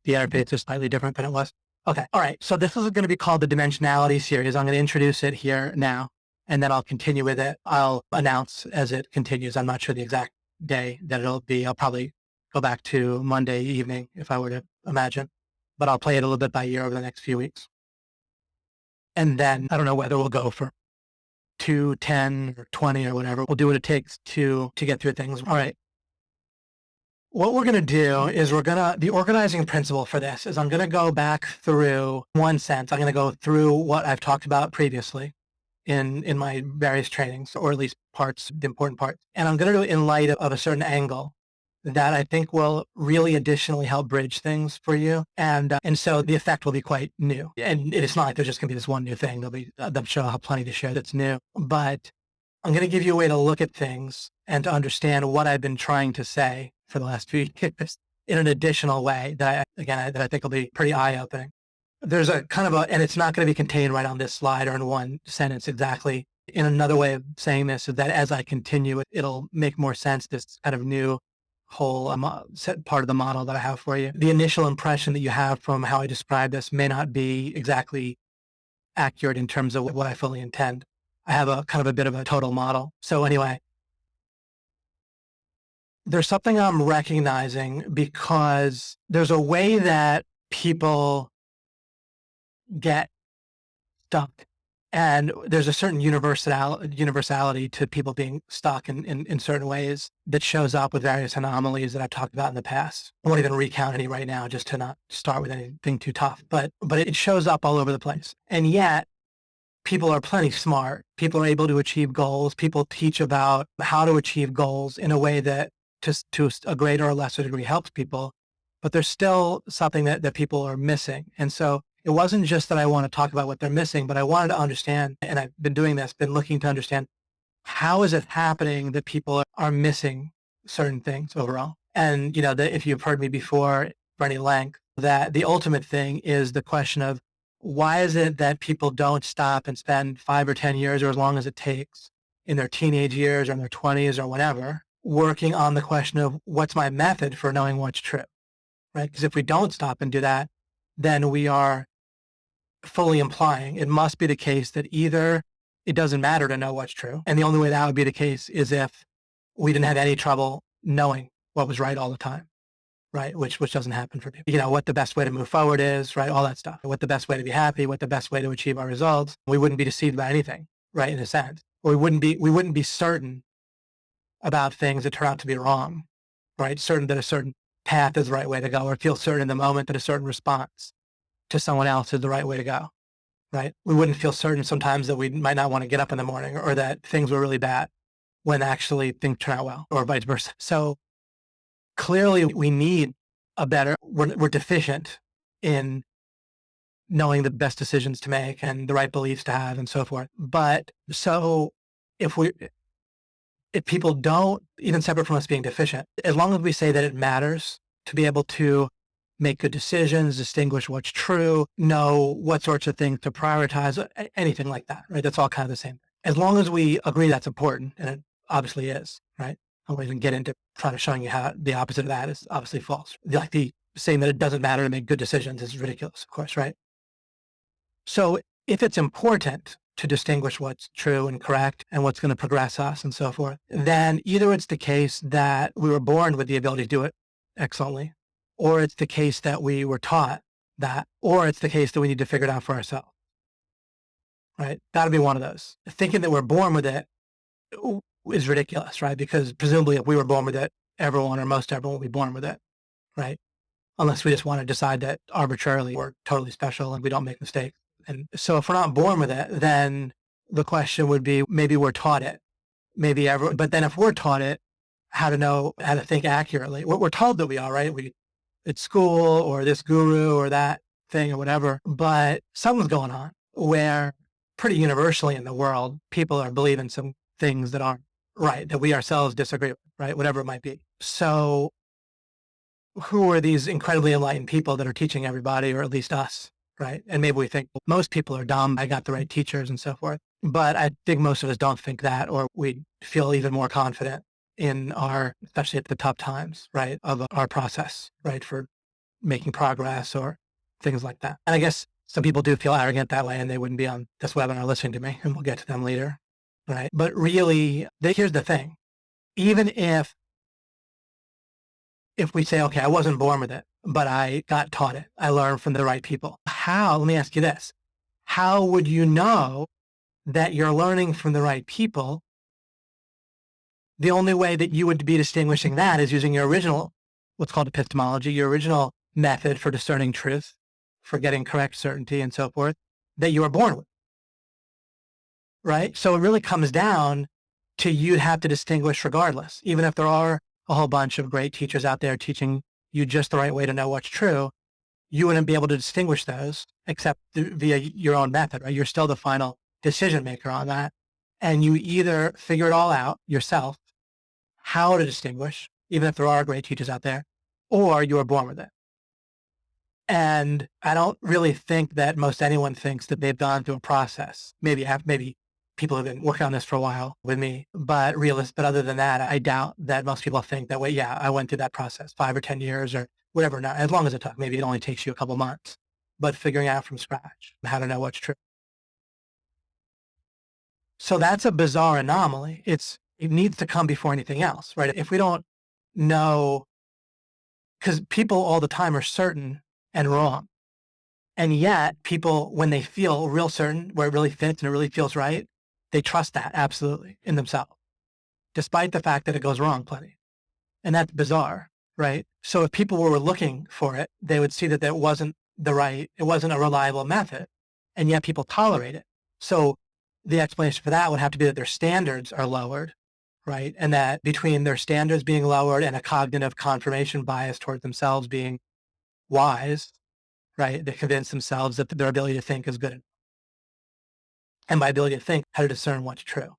The interface is slightly different than it was. Okay. All right. So this is going to be called the Dimensionality series. I'm going to introduce it here now, and then I'll continue with it. I'll announce as it continues. I'm not sure the exact day that it'll be. I'll probably go back to Monday evening if I were to imagine, but I'll play it a little bit by ear over the next few weeks. And then I don't know whether we'll go for 2, 10, or 20 or whatever. We'll do what it takes to get through things. All right. What we're going to do is the organizing principle for this is I'm going to go back through one sense. I'm going to go through what I've talked about previously in my various trainings, or at least the important parts. And I'm going to do it in light of a certain angle that I think will really additionally help bridge things for you. And so the effect will be quite new. And it's not like there's just going to be this one new thing. I'm sure I'll have plenty to share that's new. But I'm going to give you a way to look at things and to understand what I've been trying to say for the last few years in an additional way that I think will be pretty eye-opening. There's a kind of and it's not going to be contained right on this slide or in one sentence exactly. In another way of saying this is that as I continue, it'll make more sense, this kind of new whole part of the model that I have for you. The initial impression that you have from how I describe this may not be exactly accurate in terms of what I fully intend. I have a kind of a bit of a total model. So anyway, there's something I'm recognizing because there's a way that people get stuck And there's a certain universality to people being stuck in certain ways that shows up with various anomalies that I've talked about in the past. I won't even recount any right now just to not start with anything too tough, but it shows up all over the place. And yet people are plenty smart. People are able to achieve goals. People teach about how to achieve goals in a way that to a greater or lesser degree helps people, but there's still something that people are missing. And so it wasn't just that I want to talk about what they're missing, but I wanted to understand, and I've been doing this, been looking to understand how is it happening that people are missing certain things overall. And, if you've heard me before for any length, that the ultimate thing is the question of why is it that people don't stop and spend 5 or 10 years or as long as it takes in their teenage years or in their 20s or whatever, working on the question of what's my method for knowing what's true, right? Because if we don't stop and do that, then we are fully implying it must be the case that either it doesn't matter to know what's true, and the only way that would be the case is if we didn't have any trouble knowing what was right all the time, right? Which doesn't happen for people. What the best way to move forward is, right? All that stuff. What the best way to be happy, what the best way to achieve our results. We wouldn't be deceived by anything, right? In a sense, or we wouldn't be certain about things that turn out to be wrong, right? Certain that a certain path is the right way to go, or feel certain in the moment that a certain response to someone else is the right way to go, right? We wouldn't feel certain sometimes that we might not want to get up in the morning or that things were really bad when actually things turn out well, or vice versa. So clearly we need we're deficient in knowing the best decisions to make and the right beliefs to have and so forth. But so if people don't, even separate from us being deficient, as long as we say that it matters to be able to make good decisions, distinguish what's true, know what sorts of things to prioritize, anything like that, right? That's all kind of the same. As long as we agree that's important, and it obviously is, right? I won't even get into trying to showing you how the opposite of that is obviously false. Like the saying that it doesn't matter to make good decisions is ridiculous, of course, right? So if it's important to distinguish what's true and correct and what's going to progress us and so forth, then either it's the case that we were born with the ability to do it excellently, or it's the case that we were taught that, or it's the case that we need to figure it out for ourselves, right? That'll be one of those. Thinking that we're born with it is ridiculous, right? Because presumably if we were born with it, everyone or most everyone will be born with it, right? Unless we just want to decide that arbitrarily we're totally special and we don't make mistakes. And so if we're not born with it, then the question would be, maybe we're taught it, but then if we're taught it, how to know how to think accurately, we're told that we are, right? It's school or this guru or that thing or whatever, but something's going on where pretty universally in the world, people are believing some things that aren't right, that we ourselves disagree with, right? Whatever it might be. So who are these incredibly enlightened people that are teaching everybody, or at least us, right? And maybe we think, well, most people are dumb. I got the right teachers and so forth. But I think most of us don't think that, or we feel even more confident in especially at the tough times, right, of our process, right, for making progress or things like that. And I guess some people do feel arrogant that way and they wouldn't be on this webinar listening to me, and we'll get to them later, right? But really, here's the thing. Even if we say, okay, I wasn't born with it, but I got taught it, I learned from the right people. Let me ask you this, how would you know that you're learning from the right people? The only way that you would be distinguishing that is using your original, what's called epistemology, your original method for discerning truth, for getting correct certainty and so forth, that you were born with, right? So it really comes down to you'd have to distinguish regardless, even if there are a whole bunch of great teachers out there teaching you just the right way to know what's true, you wouldn't be able to distinguish those except via your own method, right? You're still the final decision maker on that. And you either figure it all out yourself, how to distinguish, even if there are great teachers out there, or you are born with it. And I don't really think that most anyone thinks that they've gone through a process. Maybe people have been working on this for a while with me, but other than that, I doubt that most people think that way. Yeah, I went through that process 5 or 10 years or whatever. Now, as long as it took, maybe it only takes you a couple months, but figuring out from scratch how to know what's true. So that's a bizarre anomaly. It needs to come before anything else, right? If we don't know, because people all the time are certain and wrong. And yet people, when they feel real certain where it really fits and it really feels right, they trust that absolutely in themselves, despite the fact that it goes wrong plenty. And that's bizarre, right? So if people were looking for it, they would see that it wasn't it wasn't a reliable method, and yet people tolerate it. So the explanation for that would have to be that their standards are lowered, right? And that between their standards being lowered and a cognitive confirmation bias towards themselves being wise, right? They convince themselves that their ability to think is good. And by ability to think, how to discern what's true.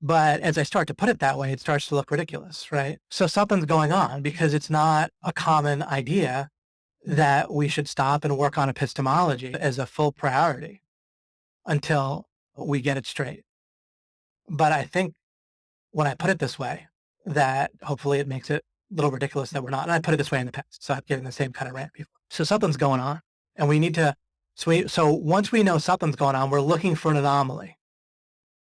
But as I start to put it that way, it starts to look ridiculous, right? So something's going on because it's not a common idea that we should stop and work on epistemology as a full priority until we get it straight. But I think when I put it this way, that hopefully it makes it a little ridiculous that we're not. And I put it this way in the past, so I've given the same kind of rant before. So something's going on, and we need to. So once we know something's going on, we're looking for an anomaly,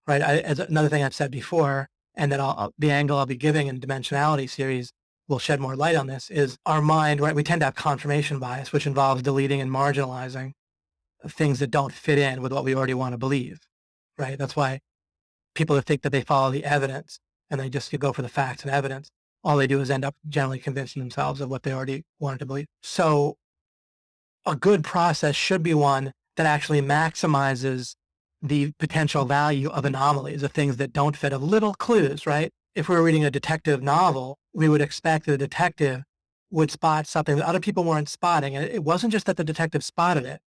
right? As another thing I've said before, and that the angle I'll be giving in Dimensionality series will shed more light on this, is our mind, right? We tend to have confirmation bias, which involves deleting and marginalizing things that don't fit in with what we already want to believe, right? That's why people that think that they follow the evidence and they just go for the facts and evidence, all they do is end up generally convincing themselves of what they already wanted to believe. So a good process should be one that actually maximizes the potential value of anomalies, of things that don't fit, of little clues, right? If we were reading a detective novel, we would expect that the detective would spot something that other people weren't spotting. And it wasn't just that the detective spotted it,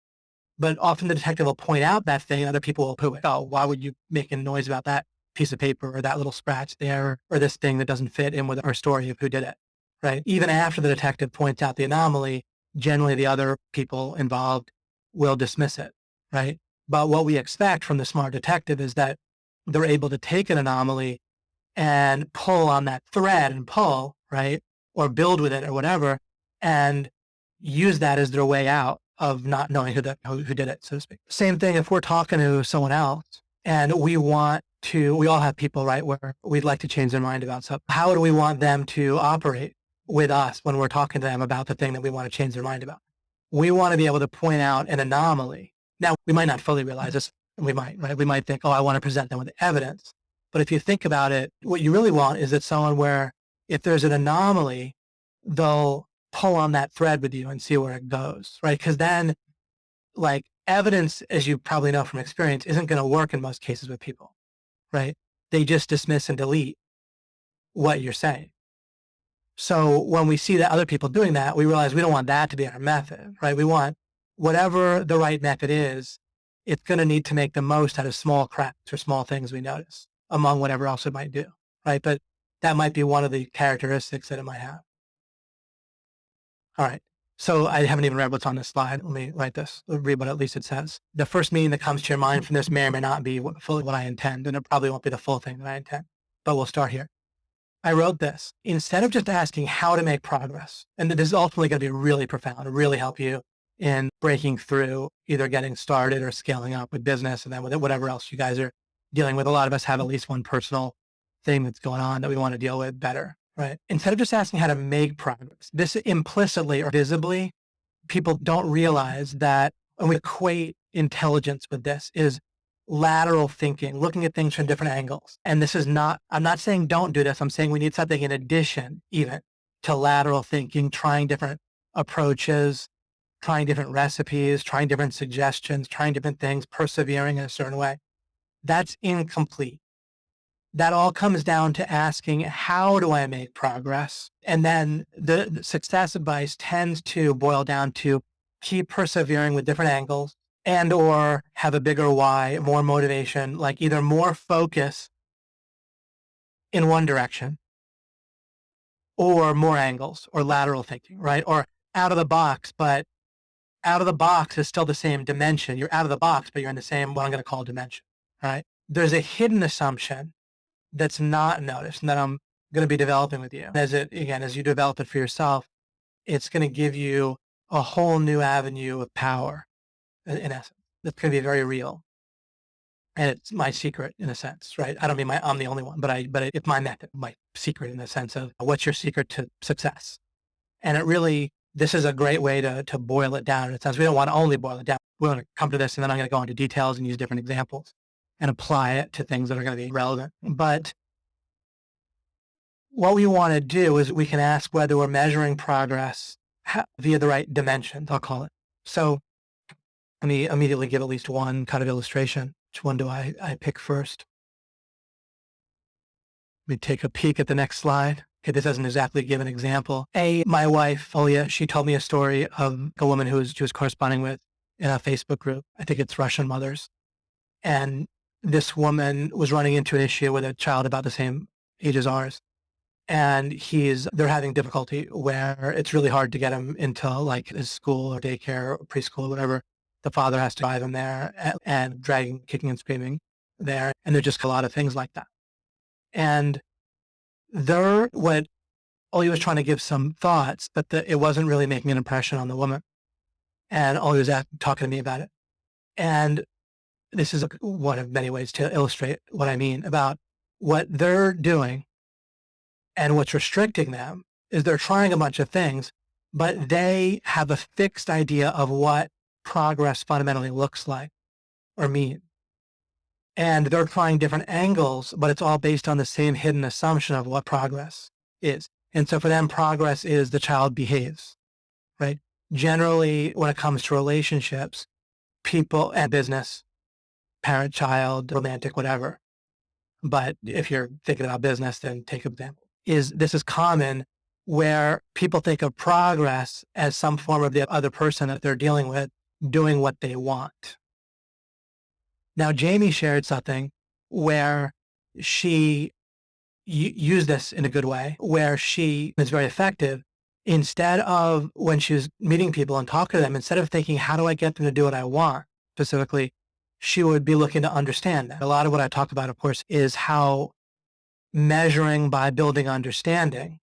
but often the detective will point out that thing and other people will poo it. Oh, why would you make a noise about that piece of paper or that little scratch there or this thing that doesn't fit in with our story of who did it, right? Even after the detective points out the anomaly, generally the other people involved will dismiss it, right? But what we expect from the smart detective is that they're able to take an anomaly and pull on that thread and pull, right? Or build with it or whatever, and use that as their way out of not knowing who did it, so to speak. Same thing if we're talking to someone else and we all have people, right, where we'd like to change their mind about something. How do we want them to operate with us when we're talking to them about the thing that we want to change their mind about? We want to be able to point out an anomaly. Now, we might not fully realize this. We might, right? We might think, oh, I want to present them with evidence. But if you think about it, what you really want is that someone where if there's an anomaly, they'll pull on that thread with you and see where it goes, right? Because then, like, evidence, as you probably know from experience, isn't going to work in most cases with people, right? They just dismiss and delete what you're saying. So when we see that other people doing that, we realize we don't want that to be our method, right? We want whatever the right method is, it's going to need to make the most out of small cracks or small things we notice among whatever else it might do, right? But that might be one of the characteristics that it might have. All right. So I haven't even read what's on this slide. Let me read what at least it says. The first meaning that comes to your mind from this may or may not be fully what I intend, and it probably won't be the full thing that I intend, but we'll start here. I wrote this. Instead of just asking how to make progress, and this is ultimately going to be really profound, really help you in breaking through, either getting started or scaling up with business and then with whatever else you guys are dealing with. A lot of us have at least one personal thing that's going on that we want to deal with better, right? Instead of just asking how to make progress, this implicitly or visibly, people don't realize that, and we equate intelligence with this, is lateral thinking, looking at things from different angles. And this is not, I'm not saying don't do this. I'm saying we need something in addition even to lateral thinking, trying different approaches, trying different recipes, trying different suggestions, trying different things, persevering in a certain way. That's incomplete. That all comes down to asking, how do I make progress? And then the success advice tends to boil down to keep persevering with different angles and or have a bigger why, more motivation, like either more focus in one direction or more angles or lateral thinking, right? Or out of the box, but out of the box is still the same dimension. You're out of the box, but you're in the same, what I'm going to call dimension, right? There's a hidden assumption that's not noticed and that I'm going to be developing with you. As you develop it for yourself, it's going to give you a whole new avenue of power in essence. That's going to be very real. And it's my secret in a sense, right? I don't mean I'm the only one, but it's my method, my secret in the sense of what's your secret to success. And it really this is a great way to boil it down. In a sense, we don't want to only boil it down. We want to come to this, and then I'm going to go into details and use different examples and apply it to things that are going to be relevant. But what we want to do is we can ask whether we're measuring progress via the right dimensions, I'll call it. So let me immediately give at least one kind of illustration. Which one do I pick first? Let me take a peek at the next slide. Okay, this doesn't exactly give an example. My wife, Olia, she told me a story of a woman she was corresponding with in a Facebook group. I think it's Russian mothers. And this woman was running into an issue with a child about the same age as ours. And they're having difficulty where it's really hard to get him into like his school or daycare or preschool or whatever. The father has to drive him there and dragging, kicking and screaming there. And there's just a lot of things like that. And what Oli was trying to give some thoughts, but it wasn't really making an impression on the woman. And Oli was talking to me about it. And this is one of many ways to illustrate what I mean about what they're doing. And what's restricting them is they're trying a bunch of things, but they have a fixed idea of what progress fundamentally looks like or means. And they're trying different angles, but it's all based on the same hidden assumption of what progress is. And so for them, progress is the child behaves, right? Generally, when it comes to relationships, people and business, parent, child, romantic, whatever. But if you're thinking about business, then take an example. This is common where people think of progress as some form of the other person that they're dealing with doing what they want. Now, Jamie shared something where she used this in a good way, where she is very effective. Instead of when she was meeting people and talking to them, instead of thinking, how do I get them to do what I want specifically, she would be looking to understand that. A lot of what I talk about, of course, is how measuring by building understanding.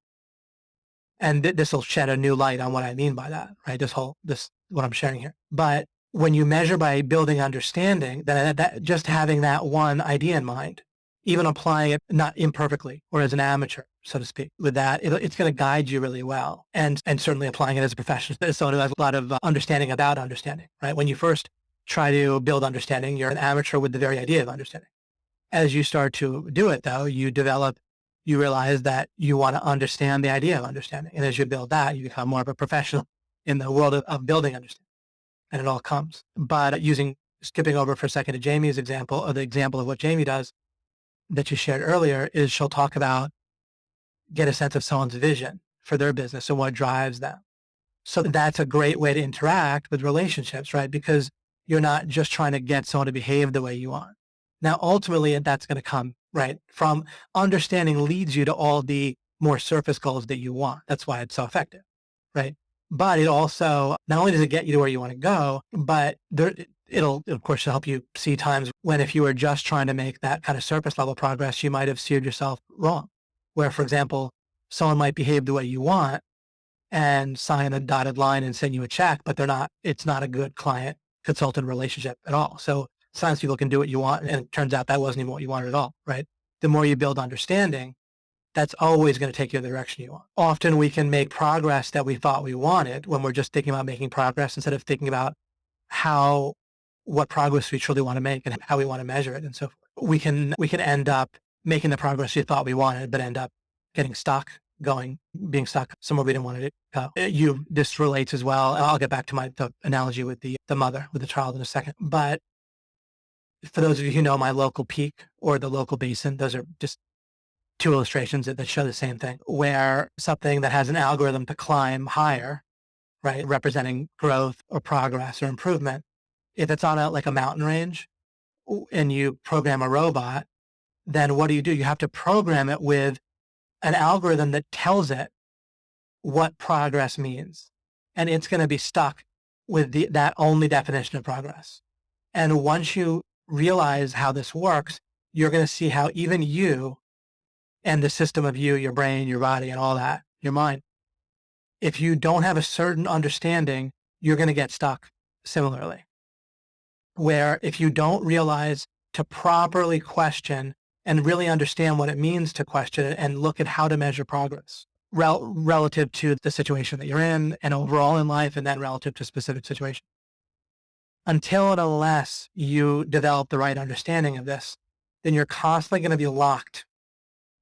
And this will shed a new light on what I mean by that, right? What I'm sharing here. But when you measure by building understanding, then just having that one idea in mind, even applying it not imperfectly or as an amateur, so to speak, with that, it's going to guide you really well. And certainly applying it as a professional, someone who has a lot of understanding about understanding, right? When you first try to build understanding, you're an amateur with the very idea of understanding. As you start to do it, though, you realize that you want to understand the idea of understanding. And as you build that, you become more of a professional in the world of building understanding. And it all comes. But skipping over for a second to Jamie's example, or the example of what Jamie does that you shared earlier, is she'll talk about get a sense of someone's vision for their business and what drives them. So that's a great way to interact with relationships, right? Because you're not just trying to get someone to behave the way you want. Now, ultimately, that's going to come, right, from understanding leads you to all the more surface goals that you want. That's why it's so effective, right? But it also, not only does it get you to where you want to go, but it'll, of course, help you see times when if you were just trying to make that kind of surface level progress, you might have steered yourself wrong. Where, for example, someone might behave the way you want and sign a dotted line and send you a check, but it's not a good client consultant relationship at all. So sometimes people can do what you want, and it turns out that wasn't even what you wanted at all, right? The more you build understanding, that's always going to take you in the direction you want. Often we can make progress that we thought we wanted when we're just thinking about making progress instead of thinking about what progress we truly want to make and how we want to measure it and so forth. We can end up making the progress we thought we wanted, but end up getting stuck, being stuck somewhere we didn't want to go. This relates as well. I'll get back to the analogy with the mother, with the child in a second. But for those of you who know my local peak or the local basin, those are just two illustrations that show the same thing, where something that has an algorithm to climb higher, right, representing growth or progress or improvement, if it's on a mountain range and you program a robot, then what do? You have to program it with an algorithm that tells it what progress means. And it's going to be stuck with that only definition of progress. And once you realize how this works, you're going to see how even you and the system of you, your brain, your body, and all that, your mind, if you don't have a certain understanding, you're going to get stuck similarly. Where if you don't realize to properly question and really understand what it means to question it and look at how to measure progress, relative to the situation that you're in and overall in life, and then relative to specific situation. Until and unless you develop the right understanding of this, then you're constantly going to be locked.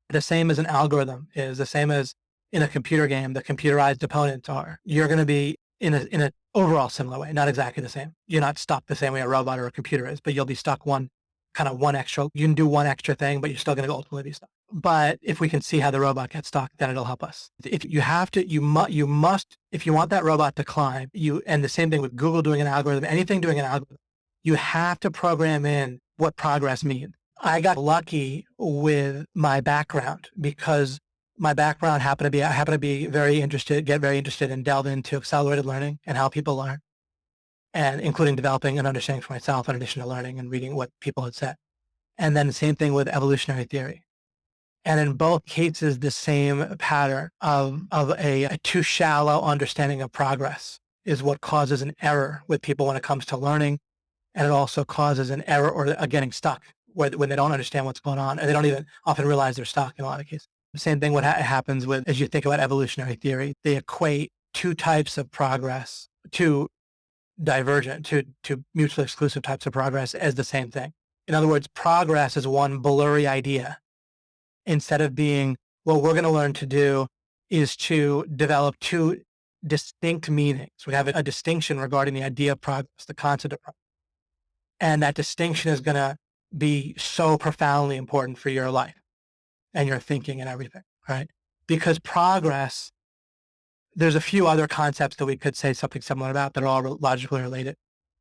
The same as an algorithm is, the same as in a computer game, the computerized opponents are. You're going to be in an overall similar way, not exactly the same. You're not stuck the same way a robot or a computer is, but you'll be stuck one extra. You can do one extra thing, but you're still going to ultimately be stuck. But if we can see how the robot gets stuck, then it'll help us. If you have to, you must, if you want that robot to climb, and the same thing with Google doing an algorithm, anything doing an algorithm, you have to program in what progress means. I got lucky with my background because my background happened to be very interested and delve into accelerated learning and how people learn, and including developing an understanding for myself in addition to learning and reading what people had said. And then the same thing with evolutionary theory. And in both cases, the same pattern of a too shallow understanding of progress is what causes an error with people when it comes to learning. And it also causes an error or a getting stuck when they don't understand what's going on, and they don't even often realize they're stuck in a lot of cases. The same thing what happens with, as you think about evolutionary theory, they equate two types of progress, two divergent, two mutually exclusive types of progress as the same thing. In other words, progress is one blurry idea. Instead of being, what we're going to learn to do is to develop two distinct meanings. We have a distinction regarding the idea of progress, the concept of progress. And that distinction is going to be so profoundly important for your life and your thinking and everything, right? Because progress, there's a few other concepts that we could say something similar about that are all logically related.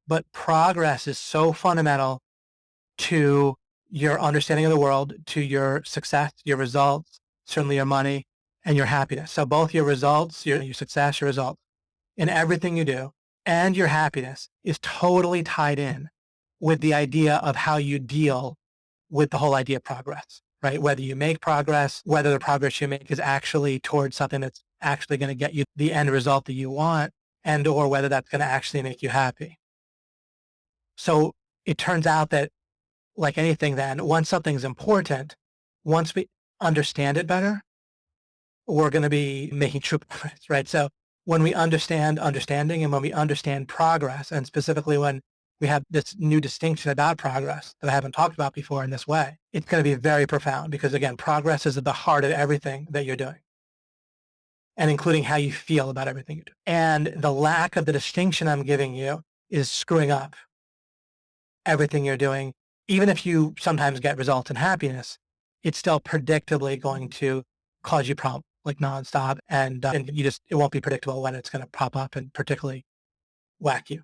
But progress is so fundamental to your understanding of the world, to your success, your results, certainly your money, and your happiness. So both your results, your success, your results, in everything you do, and your happiness is totally tied in with the idea of how you deal with the whole idea of progress, right? Whether you make progress, whether the progress you make is actually towards something that's actually going to get you the end result that you want, and or whether that's going to actually make you happy. So it turns out that, like anything then, once something's important, once we understand it better, we're going to be making true progress, right? So when we understand understanding and when we understand progress, and specifically when we have this new distinction about progress that I haven't talked about before in this way, it's going to be very profound because, again, progress is at the heart of everything that you're doing, and including how you feel about everything you do. And the lack of the distinction I'm giving you is screwing up everything you're doing. Even if you sometimes get results in happiness, it's still predictably going to cause you problems, like nonstop, and it won't be predictable when it's going to pop up and particularly whack you.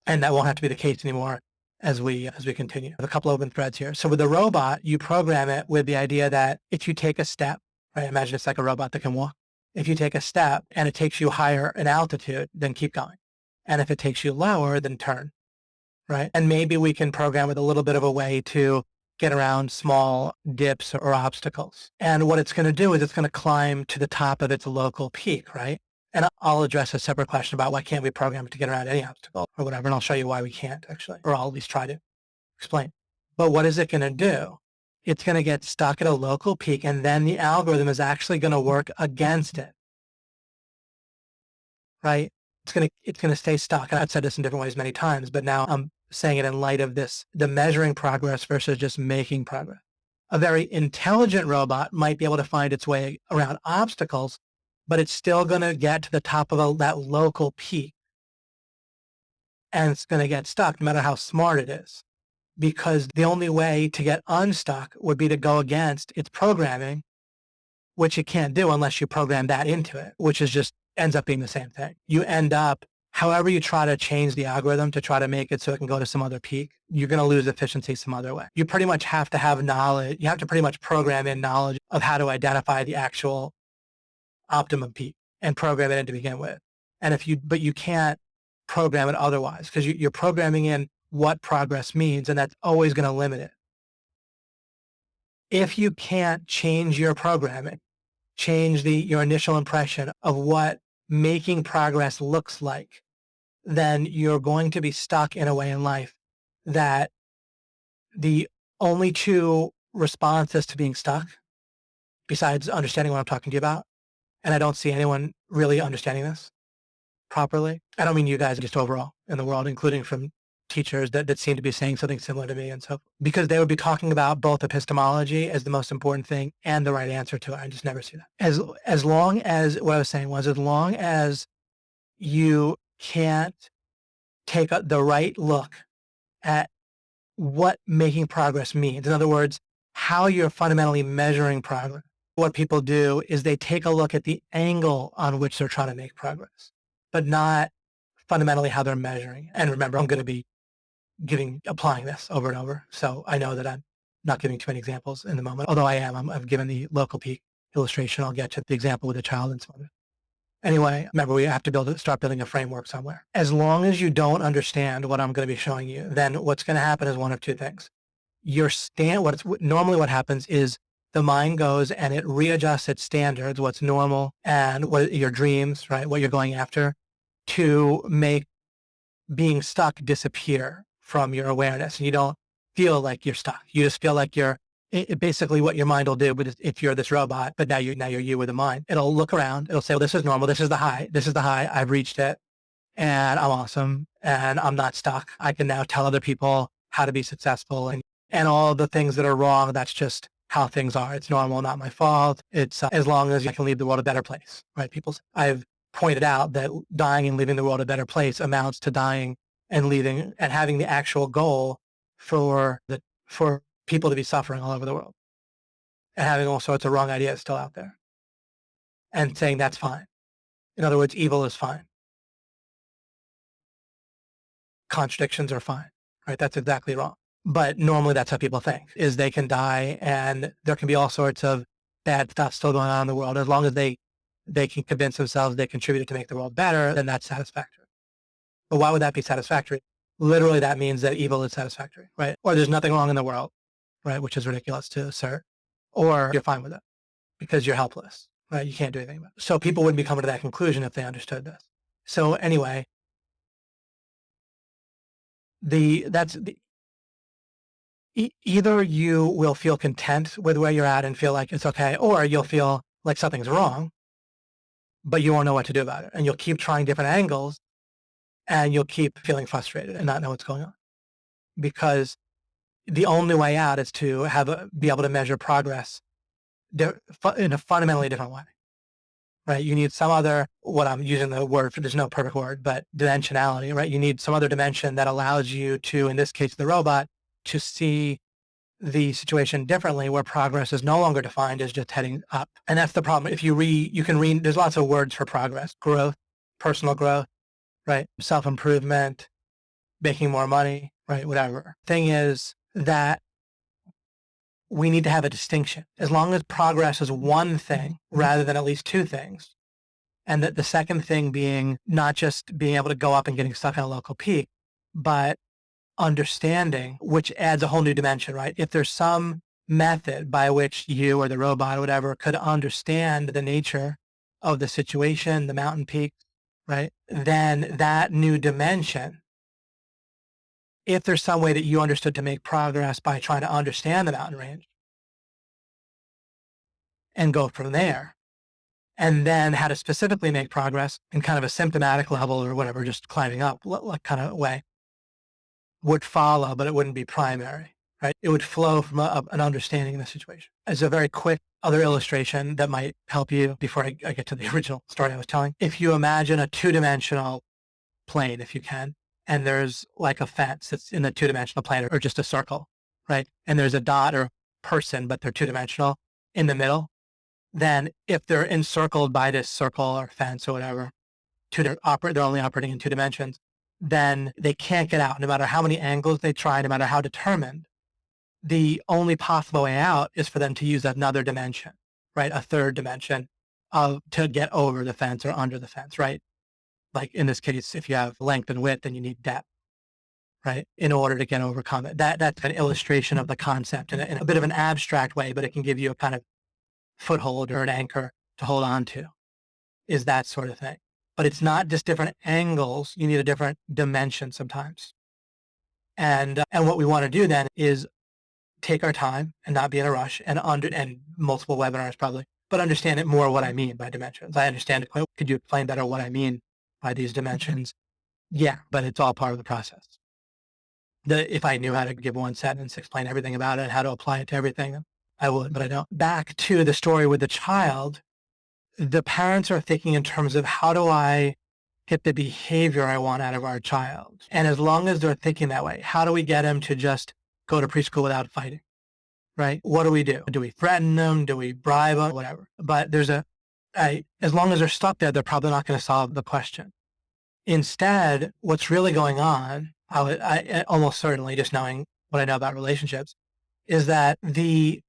And that won't have to be the case anymore as we continue. I have a couple open threads here. So with the robot, you program it with the idea that if you take a step, right? Imagine it's like a robot that can walk. If you take a step and it takes you higher in altitude, then keep going. And if it takes you lower, then turn, right? And maybe we can program with a little bit of a way to get around small dips or obstacles. And what it's going to do is it's going to climb to the top of its local peak, right? And I'll address a separate question about why can't we program it to get around any obstacle or whatever, and I'll show you why we can't actually, or I'll at least try to explain. But what is it going to do? It's going to get stuck at a local peak, and then the algorithm is actually going to work against it, right? It's going to stay stuck. And I've said this in different ways many times, but now I'm saying it in light of this, the measuring progress versus just making progress. A very intelligent robot might be able to find its way around obstacles, but it's still going to get to the top of that local peak. And it's going to get stuck no matter how smart it is, because the only way to get unstuck would be to go against its programming, which it can't do unless you program that into it, which is just ends up being the same thing. You end up, however you try to change the algorithm to try to make it so it can go to some other peak, you're going to lose efficiency some other way. You pretty much have to have knowledge. You have to pretty much program in knowledge of how to identify the actual optimum peak and program it in to begin with. But you can't program it otherwise because you're programming in what progress means, and that's always going to limit it. If you can't change your programming, change your initial impression of what making progress looks like, then you're going to be stuck in a way in life that the only two responses to being stuck, besides understanding what I'm talking to you about, And I don't see anyone really understanding this properly. I don't mean you guys, just overall in the world, including from teachers that seem to be saying something similar to me. And so, because they would be talking about both epistemology as the most important thing and the right answer to it. I just never see that. As long as, what I was saying was, as long as you can't take the right look at what making progress means. In other words, how you're fundamentally measuring progress. What people do is they take a look at the angle on which they're trying to make progress, but not fundamentally how they're measuring. And remember, I'm going to be applying this over and over. So I know that I'm not giving too many examples in the moment, although I am. I've given the local peak illustration. I'll get to the example with a child and so on. Anyway, remember, we have to start building a framework somewhere. As long as you don't understand what I'm going to be showing you, then what's going to happen is one of two things. Normally what happens is the mind goes and it readjusts its standards, what's normal and what your dreams, right, what you're going after, to make being stuck disappear from your awareness. And you don't feel like you're stuck. You just feel like basically what your mind will do, but if you're this robot, but now you're you with a mind, it'll look around. It'll say, well, this is normal. This is the high. This is the high. I've reached it and I'm awesome and I'm not stuck. I can now tell other people how to be successful and all the things that are wrong. That's just how things are. It's normal, not my fault. It's as long as I can leave the world a better place, right? I've pointed out that dying and leaving the world a better place amounts to dying and leaving and having the actual goal for people to be suffering all over the world and having all sorts of wrong ideas still out there and saying that's fine. In other words, evil is fine. Contradictions are fine, right? That's exactly wrong. But normally that's how people think, is they can die and there can be all sorts of bad stuff still going on in the world. As long as they can convince themselves they contributed to make the world better, then that's satisfactory. But why would that be satisfactory? Literally, that means that evil is satisfactory, right? Or there's nothing wrong in the world, right? Which is ridiculous to assert. Or you're fine with it because you're helpless, right? You can't do anything about it. So people wouldn't be coming to that conclusion if they understood this. So anyway, either you will feel content with where you're at and feel like it's okay, or you'll feel like something's wrong, but you won't know what to do about it. And you'll keep trying different angles and you'll keep feeling frustrated and not know what's going on. Because the only way out is to be able to measure progress in a fundamentally different way, right? You need some other, what I'm using the word for, there's no perfect word, but dimensionality, right? You need some other dimension that allows you to, in this case, the robot, to see the situation differently, where progress is no longer defined as just heading up. And that's the problem. If you can read, there's lots of words for progress: growth, personal growth, right? Self-improvement, making more money, right? Whatever. Thing is that we need to have a distinction. As long as progress is one thing rather than at least two things, and that the second thing being not just being able to go up and getting stuck on a local peak, but understanding, which adds a whole new dimension, right? If there's some method by which you or the robot or whatever could understand the nature of the situation, the mountain peak, right? Then that new dimension, if there's some way that you understood to make progress by trying to understand the mountain range and go from there, and then how to specifically make progress in kind of a symptomatic level or whatever, just climbing up like kind of way, would follow, but it wouldn't be primary, right? It would flow from an understanding of the situation. As a very quick other illustration that might help you before I get to the original story I was telling, if you imagine a two-dimensional plane, if you can, and there's like a fence that's in the two-dimensional plane or just a circle, right? And there's a dot or person, but they're two-dimensional in the middle, then if they're encircled by this circle or fence or whatever, they're only operating in two dimensions, then they can't get out no matter how many angles they try, no matter how determined. The only possible way out is for them to use another dimension, right? A third dimension to get over the fence or under the fence, right? Like in this case, if you have length and width, then you need depth, right? In order to overcome it. That's an illustration of the concept in a bit of an abstract way, but it can give you a kind of foothold or an anchor to hold on to, is that sort of thing. But it's not just different angles. You need a different dimension sometimes. And what we want to do then is take our time and not be in a rush and multiple webinars probably but understand it more what I mean by dimensions. I understand it. Could you explain better what I mean by these dimensions? Yeah, but it's all part of the process. If I knew how to give one sentence, explain everything about it, how to apply it to everything, I would, but I don't. Back to the story with the child, the parents are thinking in terms of how do I get the behavior I want out of our child? And as long as they're thinking that way, how do we get them to just go to preschool without fighting? Right? What do we do? Do we threaten them? Do we bribe them? Whatever. But as long as they're stuck there, they're probably not going to solve the question. Instead, what's really going on, I almost certainly, just knowing what I know about relationships, is that the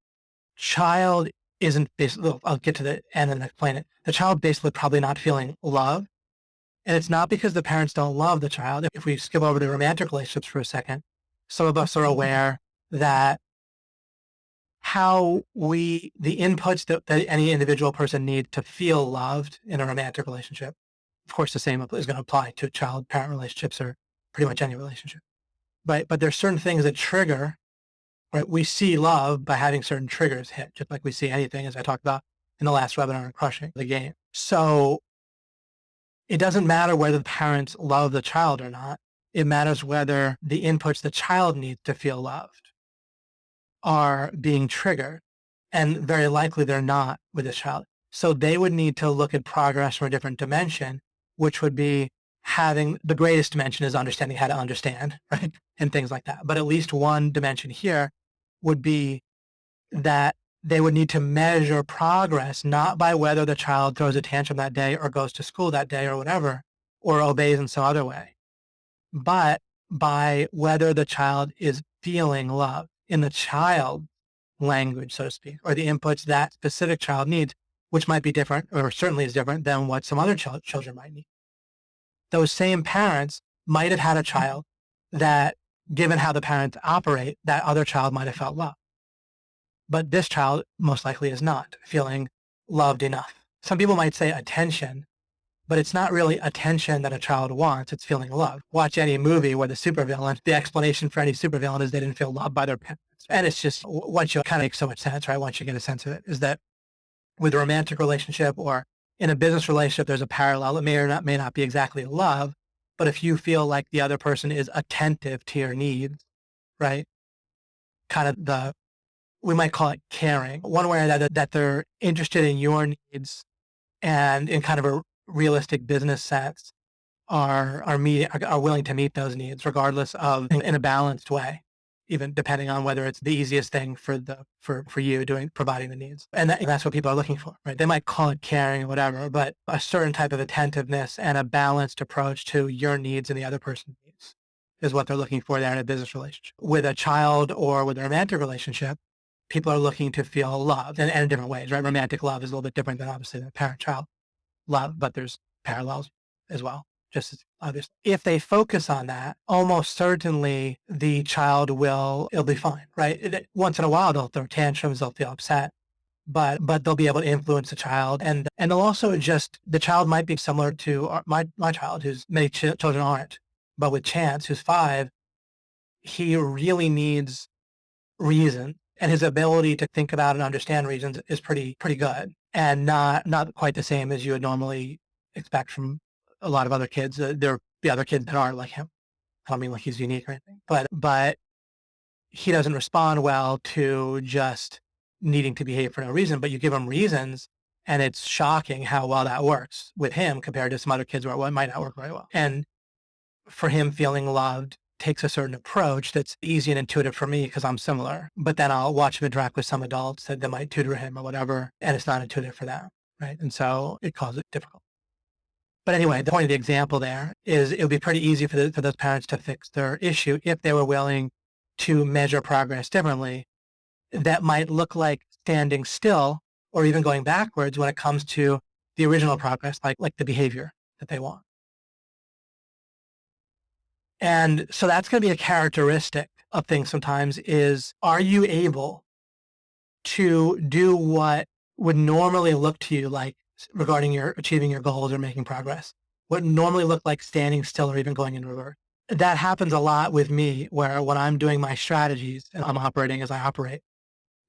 child isn't basically, I'll get to the end and explain it. The child basically probably not feeling love. And it's not because the parents don't love the child. If we skip over to romantic relationships for a second, some of us are aware that the inputs that any individual person needs to feel loved in a romantic relationship, of course, the same is going to apply to child-parent relationships or pretty much any relationship. But there's certain things that trigger, right? We see love by having certain triggers hit, just like we see anything, as I talked about in the last webinar on crushing the game. So it doesn't matter whether the parents love the child or not. It matters whether the inputs the child needs to feel loved are being triggered. And very likely they're not with this child. So they would need to look at progress from a different dimension, which would be having the greatest dimension is understanding how to understand, right? And things like that. But at least one dimension here would be that they would need to measure progress, not by whether the child throws a tantrum that day or goes to school that day or whatever, or obeys in some other way, but by whether the child is feeling love in the child language, so to speak, or the inputs that specific child needs, which might be different or certainly is different than what some other children might need. Those same parents might have had a child that, given how the parents operate, that other child might have felt love. But this child most likely is not feeling loved enough. Some people might say attention, but it's not really attention that a child wants. It's feeling loved. Watch any movie where the supervillain, the explanation for any supervillain is they didn't feel loved by their parents. And it's just, once you kind of make so much sense, right? Once you get a sense of it, is that with a romantic relationship or in a business relationship, there's a parallel. It may not be exactly love, but if you feel like the other person is attentive to your needs, right? Kind of we might call it caring, one way or another, that they're interested in your needs and in kind of a realistic business sense are willing to meet those needs regardless of in a balanced way, even depending on whether it's the easiest thing for you providing the needs. And that's what people are looking for, right? They might call it caring or whatever, but a certain type of attentiveness and a balanced approach to your needs and the other person's needs is what they're looking for there in a business relationship. With a child or with a romantic relationship, people are looking to feel loved in different ways, right? Romantic love is a little bit different than obviously the parent-child love, but there's parallels as well, just as obvious. If they focus on that, almost certainly the child it'll be fine, right? Once in a while, they'll throw tantrums, they'll feel upset, but they'll be able to influence the child. And they'll also the child might be similar to my child, who's many children aren't, but with Chance, who's 5, he really needs reason, and his ability to think about and understand reasons is pretty good, and not quite the same as you would normally expect from a lot of other kids. There are the other kids that aren't like him. I don't mean like he's unique or anything, but he doesn't respond well to just needing to behave for no reason. But you give him reasons, and it's shocking how well that works with him compared to some other kids where it might not work very well. And for him, feeling loved takes a certain approach that's easy and intuitive for me because I'm similar. But then I'll watch him interact with some adults that might tutor him or whatever, and it's not intuitive for them, right? And so it causes it difficult. But anyway, the point of the example there is it would be pretty easy for those parents to fix their issue if they were willing to measure progress differently. That might look like standing still or even going backwards when it comes to the original progress, like the behavior that they want. And so that's going to be a characteristic of things sometimes is, are you able to do what would normally look to you like regarding your achieving your goals or making progress, what normally look like standing still or even going in reverse? That happens a lot with me where when I'm doing my strategies and I'm operating as I operate,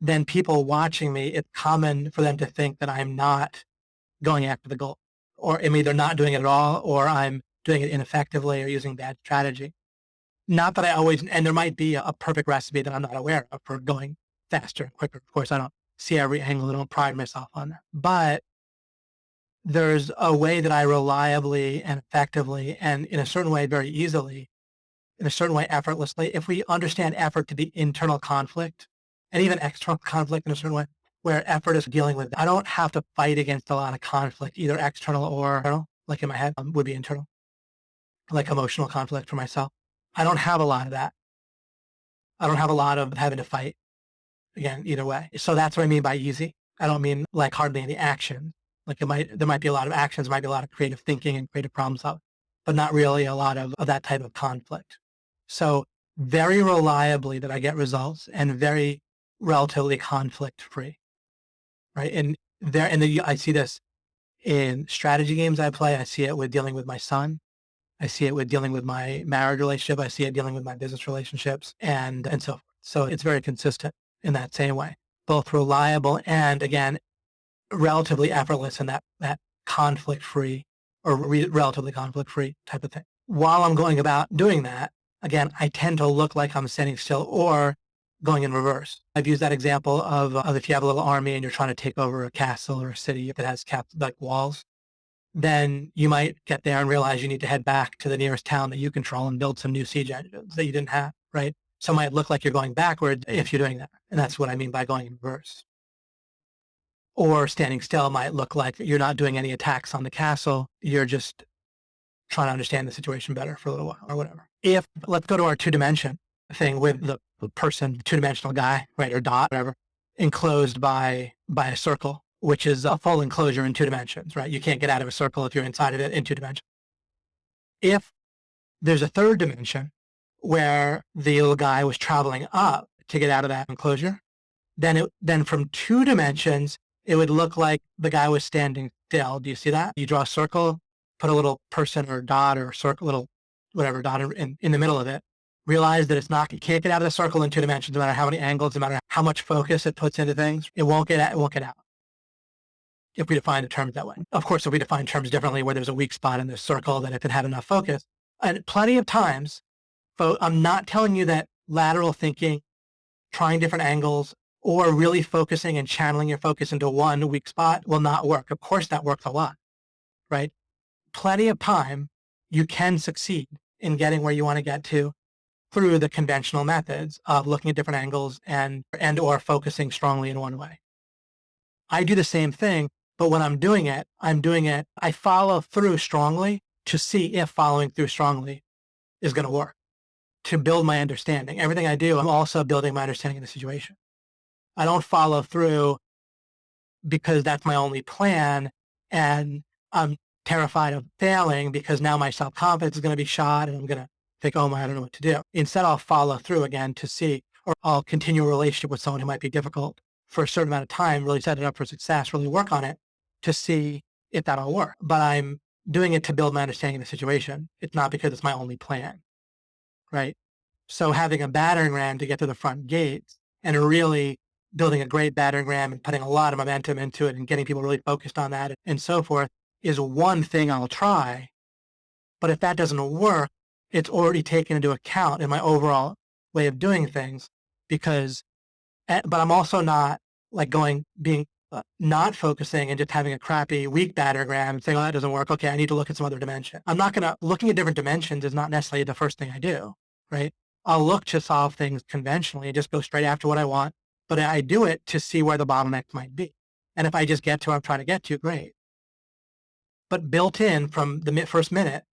then people watching me, it's common for them to think that I'm not going after the goal, or I'm either not doing it at all, or I'm doing it ineffectively or using bad strategy. Not that I always, and there might be a perfect recipe that I'm not aware of for going faster and quicker. Of course, I don't see every angle. I don't pride myself on that. But there's a way that I reliably and effectively, and in a certain way, very easily, in a certain way, effortlessly, if we understand effort to be internal conflict and even external conflict in a certain way, where effort is dealing with, I don't have to fight against a lot of conflict, either external or internal, like in my head would be internal, like emotional conflict for myself. I don't have a lot of that. I don't have a lot of having to fight again, either way. So that's what I mean by easy. I don't mean like hardly any action. Like there might be a lot of actions, might be a lot of creative thinking and creative problem solving, but not really a lot of that type of conflict. So very reliably that I get results and very relatively conflict free, right? I see this in strategy games I play. I see it with dealing with my son. I see it with dealing with my marriage relationship. I see it dealing with my business relationships and so forth. So it's very consistent in that same way, both reliable and again, relatively effortless in that conflict free or relatively conflict free type of thing. While I'm going about doing that, again, I tend to look like I'm standing still or going in reverse. I've used that example of if you have a little army and you're trying to take over a castle or a city that has like walls, then you might get there and realize you need to head back to the nearest town that you control and build some new siege engines that you didn't have, right? So it might look like you're going backward if you're doing that. And that's what I mean by going in reverse. Or standing still might look like you're not doing any attacks on the castle. You're just trying to understand the situation better for a little while or whatever. Let's go to our 2-dimension thing with the person, 2-dimensional guy, right, or dot, whatever, enclosed by a circle, which is a full enclosure in 2 dimensions, right? You can't get out of a circle if you're inside of it in 2 dimensions. If there's a 3rd dimension where the little guy was traveling up to get out of that enclosure, then from 2 dimensions, it would look like the guy was standing still. Do you see that? You draw a circle, put a little person or dot or circle, little whatever dot in the middle of it. Realize that you can't get out of the circle in 2 dimensions, no matter how many angles, no matter how much focus it puts into things. It won't get out. If we define the terms that way. Of course, if we define terms differently, where there's a weak spot in the circle, that if it had enough focus, and plenty of times, I'm not telling you that lateral thinking, trying different angles, or really focusing and channeling your focus into one weak spot will not work. Of course, that works a lot, right? Plenty of time, you can succeed in getting where you want to get to through the conventional methods of looking at different angles and or focusing strongly in one way. I do the same thing, but when I'm doing it, I follow through strongly to see if following through strongly is going to work, to build my understanding. Everything I do, I'm also building my understanding of the situation. I don't follow through because that's my only plan and I'm terrified of failing because now my self-confidence is going to be shot and I'm going to think, oh my, I don't know what to do. Instead, I'll follow through again to see, or I'll continue a relationship with someone who might be difficult for a certain amount of time, really set it up for success, really work on it to see if that'll work. But I'm doing it to build my understanding of the situation. It's not because it's my only plan, right? So having a battering ram to get to the front gates and really building a great battering ram and putting a lot of momentum into it and getting people really focused on that and so forth is one thing I'll try. But if that doesn't work, it's already taken into account in my overall way of doing things but I'm also not like being not focusing and just having a crappy weak battering ram and saying, oh, that doesn't work. Okay, I need to look at some other dimension. Looking at different dimensions is not necessarily the first thing I do, right? I'll look to solve things conventionally and just go straight after what I want, but I do it to see where the bottlenecks might be. And if I just get to where I'm trying to get to, great. But built in from the first minute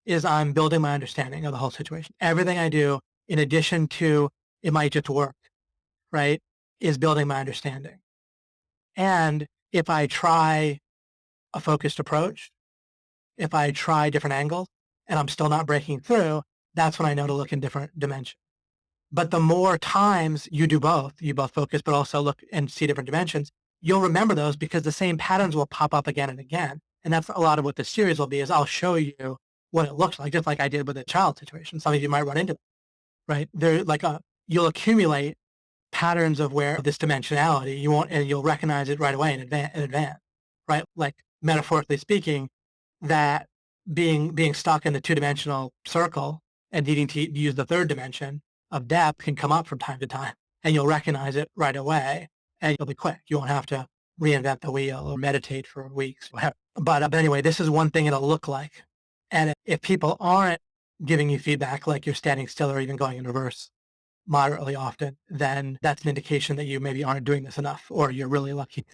is I'm building my understanding of the whole situation. Everything I do, in addition to it might just work, right, is building my understanding. And if I try a focused approach, if I try different angles and I'm still not breaking through, that's when I know to look in different dimensions. But the more times you both focus, but also look and see different dimensions, you'll remember those because the same patterns will pop up again and again. And that's a lot of what this series will be, is I'll show you what it looks like, just like I did with the child situation. Some of you might run into, right? You'll accumulate patterns of where this dimensionality, you'll recognize it right away in advance, right? Like metaphorically speaking, that being stuck in the two-dimensional circle and needing to use the third dimension of depth can come up from time to time, and you'll recognize it right away, and you'll be quick. You won't have to reinvent the wheel or meditate for weeks. But anyway, this is one thing it'll look like. And if people aren't giving you feedback, like you're standing still or even going in reverse moderately often, then that's an indication that you maybe aren't doing this enough, or you're really lucky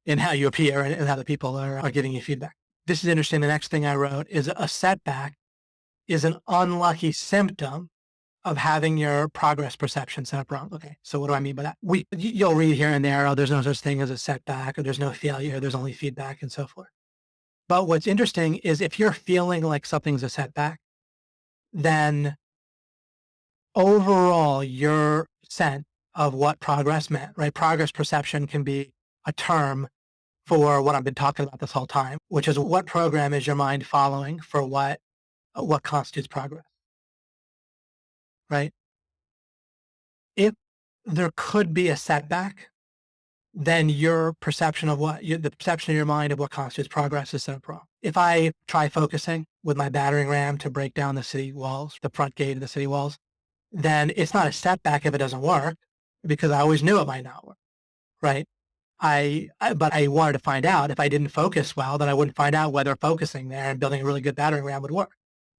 in how you appear and how the people are giving you feedback. This is interesting. The next thing I wrote is a setback is an unlucky symptom of having your progress perception set up wrong. Okay, so what do I mean by that? You'll read here and there, oh, there's no such thing as a setback, or there's no failure, there's only feedback, and so forth. But what's interesting is if you're feeling like something's a setback, then overall your sense of what progress meant, right? Progress perception can be a term for what I've been talking about this whole time, which is what program is your mind following for what constitutes progress, right? If there could be a setback, then your perception of the perception in your mind of what constitutes progress is set up wrong. If I try focusing with my battering ram to break down the city walls, the front gate of the city walls, then it's not a setback if it doesn't work, because I always knew it might not work, right? But I wanted to find out. If I didn't focus well, then I wouldn't find out whether focusing there and building a really good battering ram would work,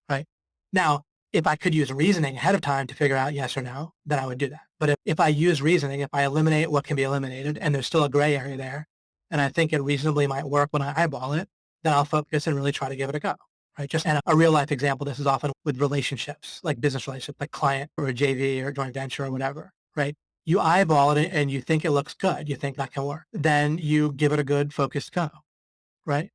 right? Now, if I could use reasoning ahead of time to figure out yes or no, then I would do that. But if I use reasoning, if I eliminate what can be eliminated and there's still a gray area there, and I think it reasonably might work when I eyeball it, then I'll focus and really try to give it a go, right? And a real life example, this is often with relationships, like business relationships, like client or a JV or joint venture or whatever, right? You eyeball it and you think it looks good. You think that can work. Then you give it a good focused go, right?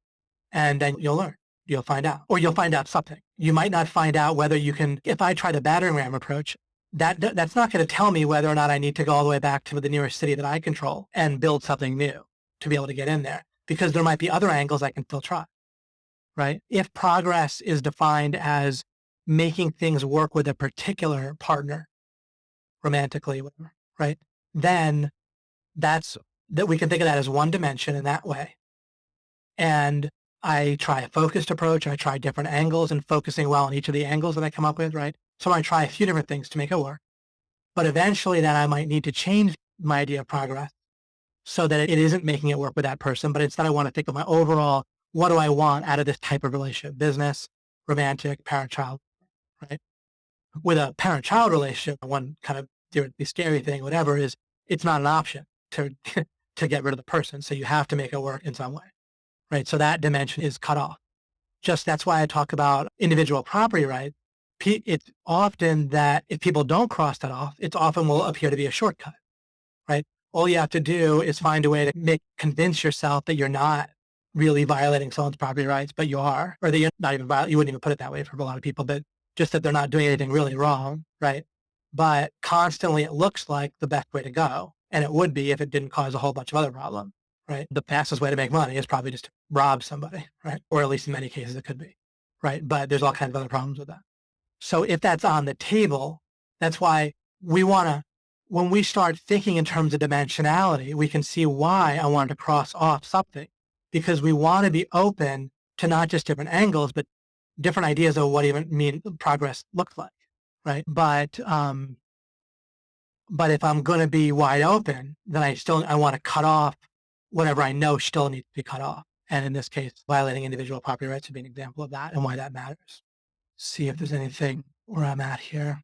And then you'll learn. You'll find out, or you'll find out something. You might not find out whether you can. If I try the battering ram approach, that's not going to tell me whether or not I need to go all the way back to the nearest city that I control and build something new to be able to get in there, because there might be other angles I can still try, right? If progress is defined as making things work with a particular partner, romantically, whatever, right? Then we can think of that as one dimension in that way. And I try a focused approach. I try different angles and focusing well on each of the angles that I come up with, right? So I try a few different things to make it work. But eventually then I might need to change my idea of progress so that it isn't making it work with that person, but instead I want to think of my overall, what do I want out of this type of relationship? Business, romantic, parent-child, right? With a parent-child relationship, one kind of the scary thing, whatever, is it's not an option to to get rid of the person. So you have to make it work in some way, right? So that dimension is cut off. That's why I talk about individual property rights. It's often that if people don't cross that off, it's often will appear to be a shortcut, right? All you have to do is find a way to convince yourself that you're not really violating someone's property rights, but you are, or that you're not even you wouldn't even put it that way for a lot of people, but just that they're not doing anything really wrong, right? But constantly it looks like the best way to go. And it would be if it didn't cause a whole bunch of other problems, right? The fastest way to make money is probably just to rob somebody, right? Or at least in many cases it could be, right? But there's all kinds of other problems with that. So if that's on the table, that's why we want to, when we start thinking in terms of dimensionality, we can see why I wanted to cross off something, because we want to be open to not just different angles, but different ideas of what even progress looks like, right? But if I'm going to be wide open, then I want to cut off whatever I know still needs to be cut off. And in this case, violating individual property rights would be an example of that and why that matters. See if there's anything where I'm at here.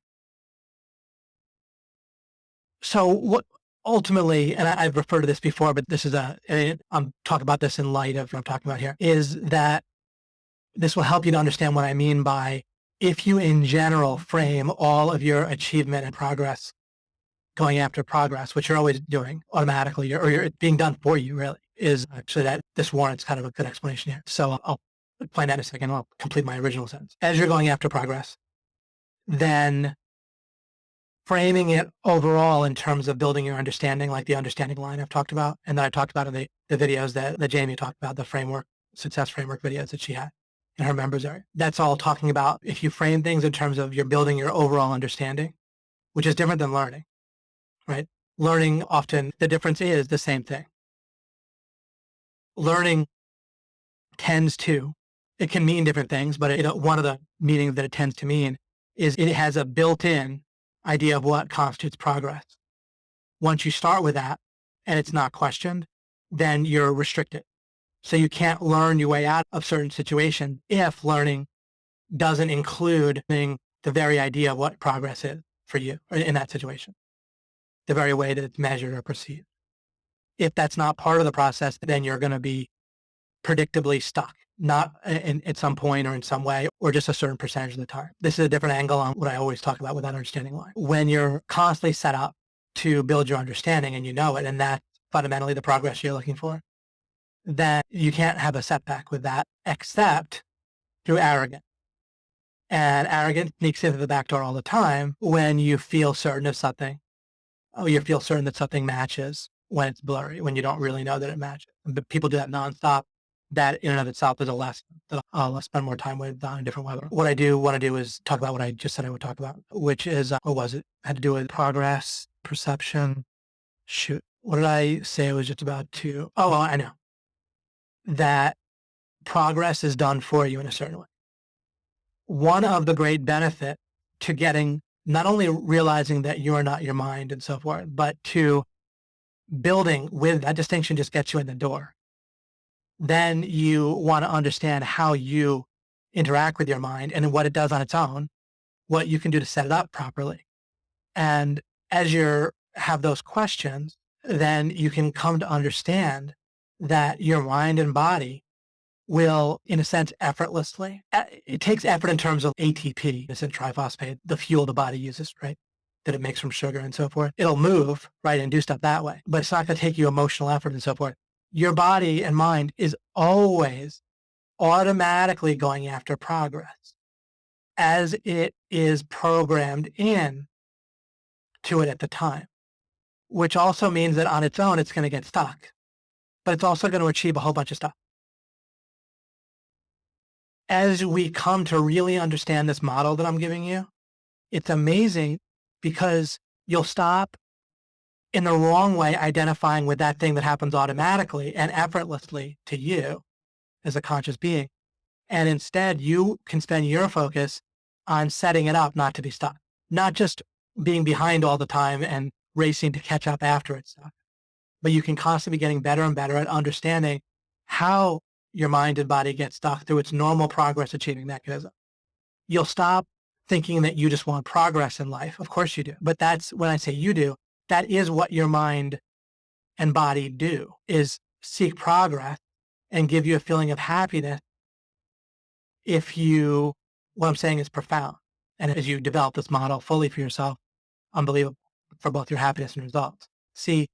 So what ultimately, and I've referred to this before, but this is I'm talking about this in light of what I'm talking about here, is that this will help you to understand what I mean by, if you in general frame all of your achievement and progress going after progress, which you're always doing automatically, or it's being done for you, really, is actually that this warrants kind of a good explanation here. So I'll explain that in a second. I'll complete my original sentence. As you're going after progress, then framing it overall in terms of building your understanding, like the understanding line I've talked about, and that I talked about in the videos that Jamie talked about, the framework, success framework videos that she had in her members area. That's all talking about if you frame things in terms of you're building your overall understanding, which is different than learning, right? Learning, often the difference is the same thing. Learning tends to, it can mean different things, but one of the meanings that it tends to mean is it has a built-in idea of what constitutes progress. Once you start with that and it's not questioned, then you're restricted. So you can't learn your way out of certain situations if learning doesn't include the very idea of what progress is for you in that situation, the very way that it's measured or perceived. If that's not part of the process, then you're going to be predictably stuck, not at some point or in some way, or just a certain percentage of the time. This is a different angle on what I always talk about with that understanding line. When you're constantly set up to build your understanding and you know it, and that's fundamentally the progress you're looking for, then you can't have a setback with that except through arrogance. And arrogance sneaks into the back door all the time when you feel certain of something. Oh, you feel certain that something matches when it's blurry, when you don't really know that it matches. But people do that nonstop. That in and of itself is a lesson that I'll spend more time with on a different webinar. What I do want to do is talk about what I just said I would talk about, which is, what was it? Had to do with progress, perception. Shoot. What did I say it was just about to? Oh, well, I know. That progress is done for you in a certain way. One of the great benefits to getting, not only realizing that you are not your mind and so forth, but to building with that distinction just gets you in the door. Then you want to understand how you interact with your mind and what it does on its own, what you can do to set it up properly. And as you have those questions, then you can come to understand that your mind and body will, in a sense, effortlessly. It takes effort in terms of ATP, this is triphosphate, the fuel the body uses, right? That it makes from sugar and so forth. It'll move, right, and do stuff that way. But it's not going to take you emotional effort and so forth. Your body and mind is always automatically going after progress as it is programmed in to it at the time, which also means that on its own, it's going to get stuck, but it's also going to achieve a whole bunch of stuff. As we come to really understand this model that I'm giving you, it's amazing because you'll stop in the wrong way identifying with that thing that happens automatically and effortlessly to you as a conscious being. And instead, you can spend your focus on setting it up not to be stuck, not just being behind all the time and racing to catch up after it's stuck, but you can constantly be getting better and better at understanding how your mind and body get stuck through its normal progress achieving mechanism. You'll stop thinking that you just want progress in life. Of course you do. But that's when I say you do, that is what your mind and body do, is seek progress and give you a feeling of happiness if you, what I'm saying is profound. And as you develop this model fully for yourself, unbelievable for both your happiness and results. See,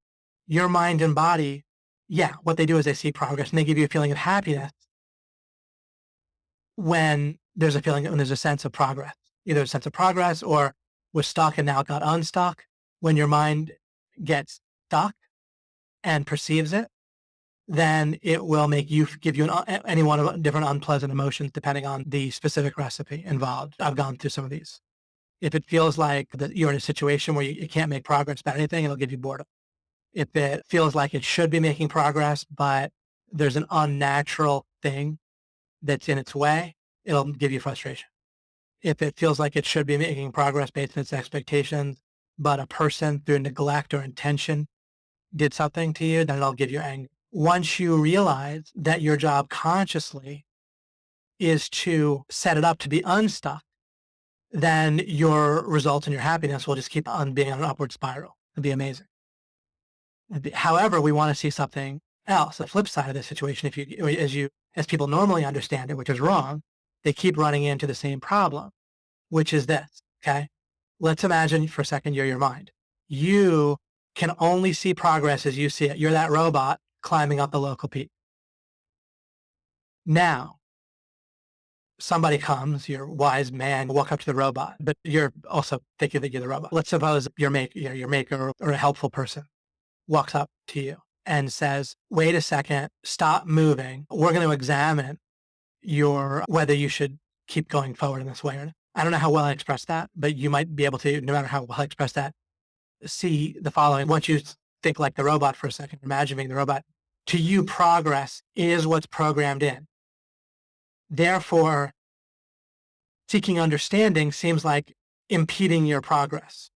your mind and body, yeah, what they do is they see progress and they give you a feeling of happiness when there's a feeling, when there's a sense of progress, either a sense of progress or was stuck and now got unstuck. When your mind gets stuck and perceives it, then it will make you, give you any one of different unpleasant emotions depending on the specific recipe involved. I've gone through some of these. If it feels like that you're in a situation where you can't make progress about anything, it'll give you boredom. If it feels like it should be making progress, but there's an unnatural thing that's in its way, it'll give you frustration. If it feels like it should be making progress based on its expectations, but a person through neglect or intention did something to you, then it'll give you anger. Once you realize that your job consciously is to set it up to be unstuck, then your results and your happiness will just keep on being on an upward spiral. It'll be amazing. However, we want to see something else, the flip side of this situation. As people normally understand it, which is wrong, they keep running into the same problem, which is this, okay? Let's imagine for a second you're your mind. You can only see progress as you see it. You're that robot climbing up the local peak. Now, somebody comes, your wise man, walk up to the robot, but you're also thinking that you're the robot. Let's suppose your maker or a helpful person walks up to you and says, wait a second, stop moving. We're going to examine whether you should keep going forward in this way or not. I don't know how well I expressed that, but you might be able to, no matter how well I express that, see the following. Once you think like the robot for a second, imagining the robot, to you, progress is what's programmed in. Therefore, seeking understanding seems like impeding your progress.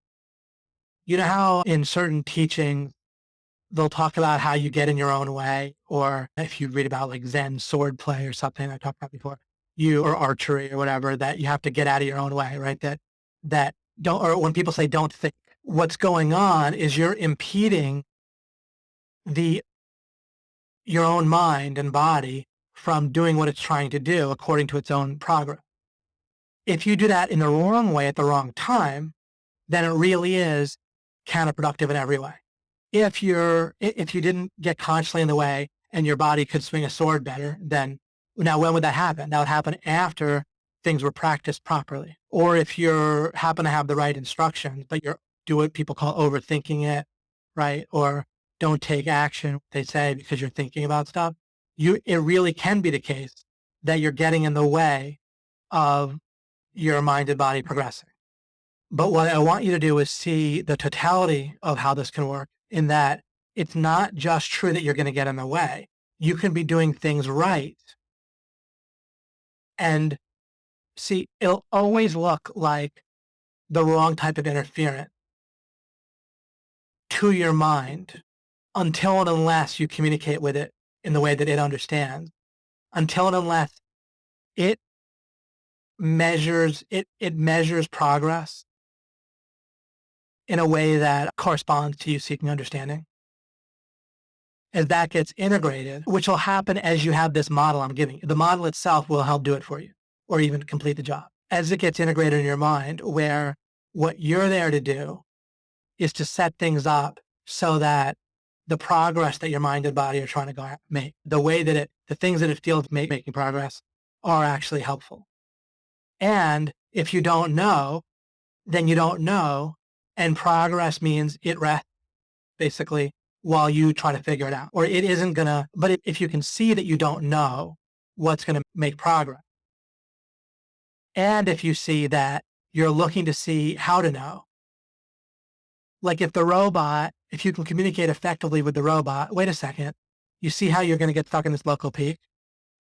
You know how in certain teachings, they'll talk about how you get in your own way, or if you read about like Zen sword play or something I talked about before, or archery or whatever, that you have to get out of your own way, right? That don't, or when people say don't think, what's going on is you're impeding the your own mind and body from doing what it's trying to do according to its own progress. If you do that in the wrong way at the wrong time, then it really is counterproductive in every way. If you didn't get consciously in the way and your body could swing a sword better, then now when would that happen? That would happen after things were practiced properly. Or if you happen to have the right instructions, but you're do what people call overthinking it, right? Or don't take action, they say, because you're thinking about stuff. It really can be the case that you're getting in the way of your mind and body progressing. But what I want you to do is see the totality of how this can work, in that it's not just true that you're going to get in the way. You can be doing things right. And see, it'll always look like the wrong type of interference to your mind until and unless you communicate with it in the way that it understands, until and unless it measures progress in a way that corresponds to you seeking understanding. As that gets integrated, which will happen as you have this model I'm giving you. The model itself will help do it for you, or even complete the job. As it gets integrated in your mind, where what you're there to do is to set things up so that the progress that your mind and body are trying to make, the things that it feels making progress are actually helpful. And if you don't know, then you don't know, and progress means it rests, basically, while you try to figure it out. Or it isn't gonna, but if you can see that you don't know what's gonna make progress, and if you see that you're looking to see how to know, like if you can communicate effectively with the robot, wait a second, you see how you're gonna get stuck in this local peak,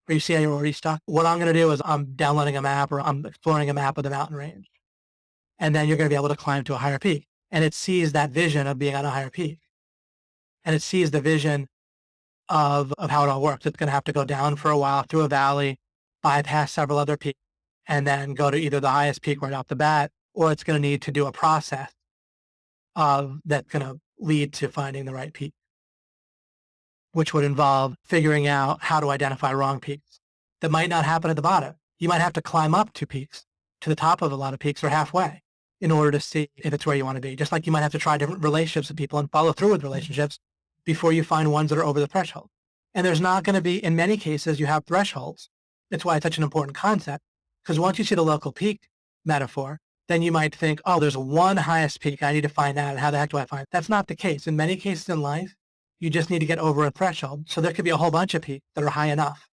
or you see how you're already stuck? What I'm gonna do is I'm downloading a map, or I'm exploring a map of the mountain range. And then you're gonna be able to climb to a higher peak. And it sees that vision of being on a higher peak. And it sees the vision of how it all works. It's going to have to go down for a while through a valley, bypass several other peaks, and then go to either the highest peak right off the bat, or it's going to need to do a process that's going to lead to finding the right peak, which would involve figuring out how to identify wrong peaks. That might not happen at the bottom. You might have to climb up 2 peaks to the top of a lot of peaks, or halfway, in order to see if it's where you want to be. Just like you might have to try different relationships with people and follow through with relationships before you find ones that are over the threshold. And there's not going to be, in many cases, you have thresholds. That's why it's such an important concept, because once you see the local peak metaphor, then you might think, oh, there's one highest peak. I need to find that. And how the heck do I find it? That's not the case. In many cases in life, you just need to get over a threshold. So there could be a whole bunch of peaks that are high enough.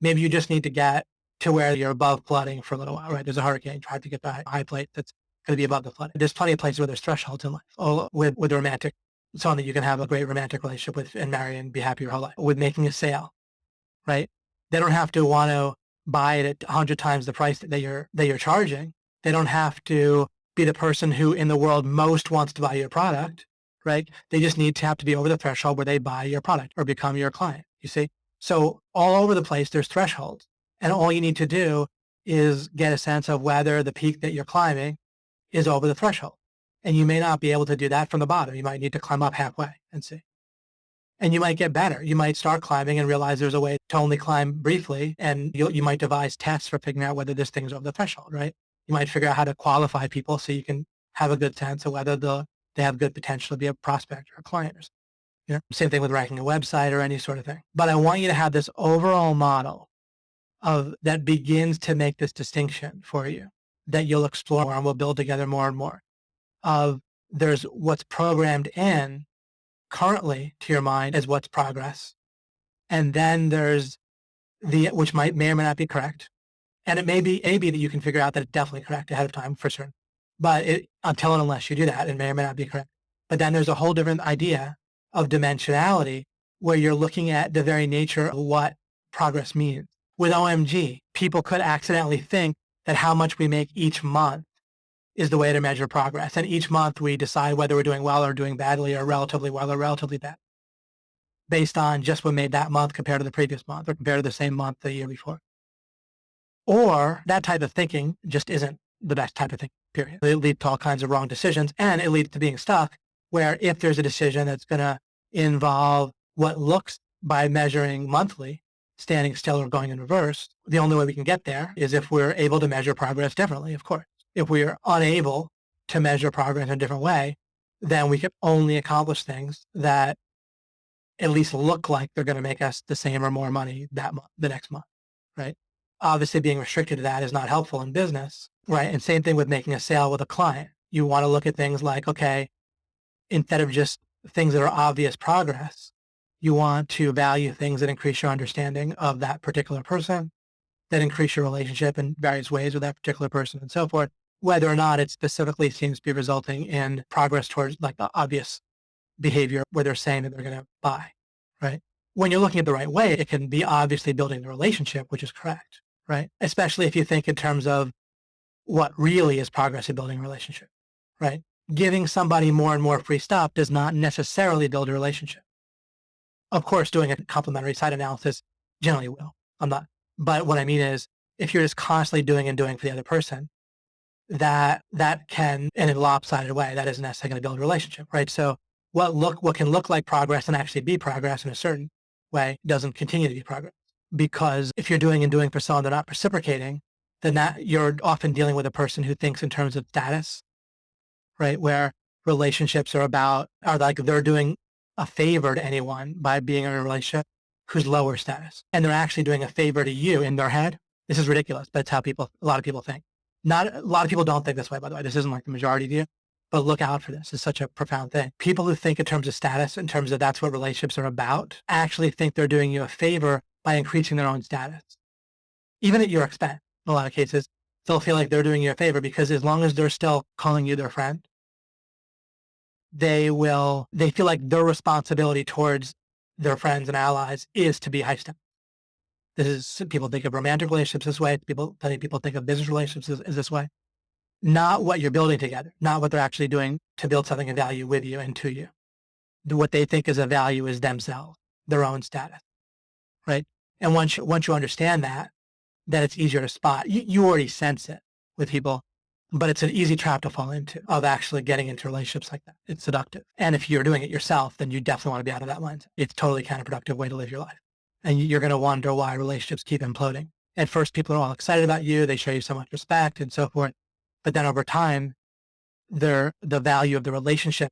Maybe you just need to get to where you're above flooding for a little while, right? There's a hurricane. Try to get the high plate that's going to be above the flood. There's plenty of places where there's thresholds in life. Oh, with romantic, someone that you can have a great romantic relationship with and marry and be happy your whole life. With making a sale, right? They don't have to want to buy it at 100 times the price that you're charging. They don't have to be the person who in the world most wants to buy your product, right? They just need to have to be over the threshold where they buy your product or become your client, you see? So all over the place, there's thresholds. And all you need to do is get a sense of whether the peak that you're climbing is over the threshold. And you may not be able to do that from the bottom. You might need to climb up halfway and see. And you might get better. You might start climbing and realize there's a way to only climb briefly. And you might devise tests for figuring out whether this thing is over the threshold, right? You might figure out how to qualify people so you can have a good sense of whether they have good potential to be a prospect or a client. You know, same thing with ranking a website or any sort of thing. But I want you to have this overall model that begins to make this distinction for you, that you'll explore more and we'll build together more and more. Of there's what's programmed in currently to your mind as what's progress. And then there's which may or may not be correct. And it may be that you can figure out that it's definitely correct ahead of time for certain. But until and unless you do that, it may or may not be correct. But then there's a whole different idea of dimensionality where you're looking at the very nature of what progress means. With OMG, people could accidentally think that how much we make each month is the way to measure progress. And each month we decide whether we're doing well or doing badly or relatively well or relatively bad based on just what made that month compared to the previous month or compared to the same month the year before. Or that type of thinking just isn't the best type of thinking, period. It leads to all kinds of wrong decisions, and it leads to being stuck where if there's a decision that's going to involve what looks by measuring monthly, standing still or going in reverse, the only way we can get there is if we're able to measure progress differently, of course. If we're unable to measure progress in a different way, then we can only accomplish things that at least look like they're going to make us the same or more money that month, the next month, right? Obviously, being restricted to that is not helpful in business, right? And same thing with making a sale with a client. You want to look at things like, okay, instead of just things that are obvious progress, you want to value things that increase your understanding of that particular person, that increase your relationship in various ways with that particular person and so forth, whether or not it specifically seems to be resulting in progress towards like the obvious behavior where they're saying that they're going to buy, right? When you're looking at the right way, it can be obviously building the relationship, which is correct, right? Especially if you think in terms of what really is progress in building a relationship, right? Giving somebody more and more free stuff does not necessarily build a relationship. Of course, doing a complementary side analysis generally will. I'm not. But what I mean is, if you're just constantly doing and doing for the other person, that can, in a lopsided way, that isn't necessarily going to build a relationship, right? So what can look like progress and actually be progress in a certain way doesn't continue to be progress. Because if you're doing and doing for someone they're not reciprocating, then that you're often dealing with a person who thinks in terms of status, right? Where relationships are like they're doing a favor to anyone by being in a relationship who's lower status. And they're actually doing a favor to you in their head. This is ridiculous, but it's how a lot of people think. Not a lot of people don't think this way, by the way. This isn't like the majority do, but look out for this. It's such a profound thing. People who think in terms of status, in terms of that's what relationships are about, actually think they're doing you a favor by increasing their own status. Even at your expense, in a lot of cases, they'll feel like they're doing you a favor because as long as they're still calling you their friend, they feel like their responsibility towards their friends and allies is to be high status. People think of romantic relationships this way. People think of business relationships as this way. Not what you're building together, not what they're actually doing to build something of value with you and to you. What they think is a value is themselves, their own status, right? And once you understand that, then it's easier to spot. You already sense it with people, but it's an easy trap to fall into of actually getting into relationships like that. It's seductive. And if you're doing it yourself, then you definitely want to be out of that mindset. It's a totally counterproductive way to live your life. And you're going to wonder why relationships keep imploding. At first, people are all excited about you. They show you so much respect and so forth. But then over time, the value of the relationship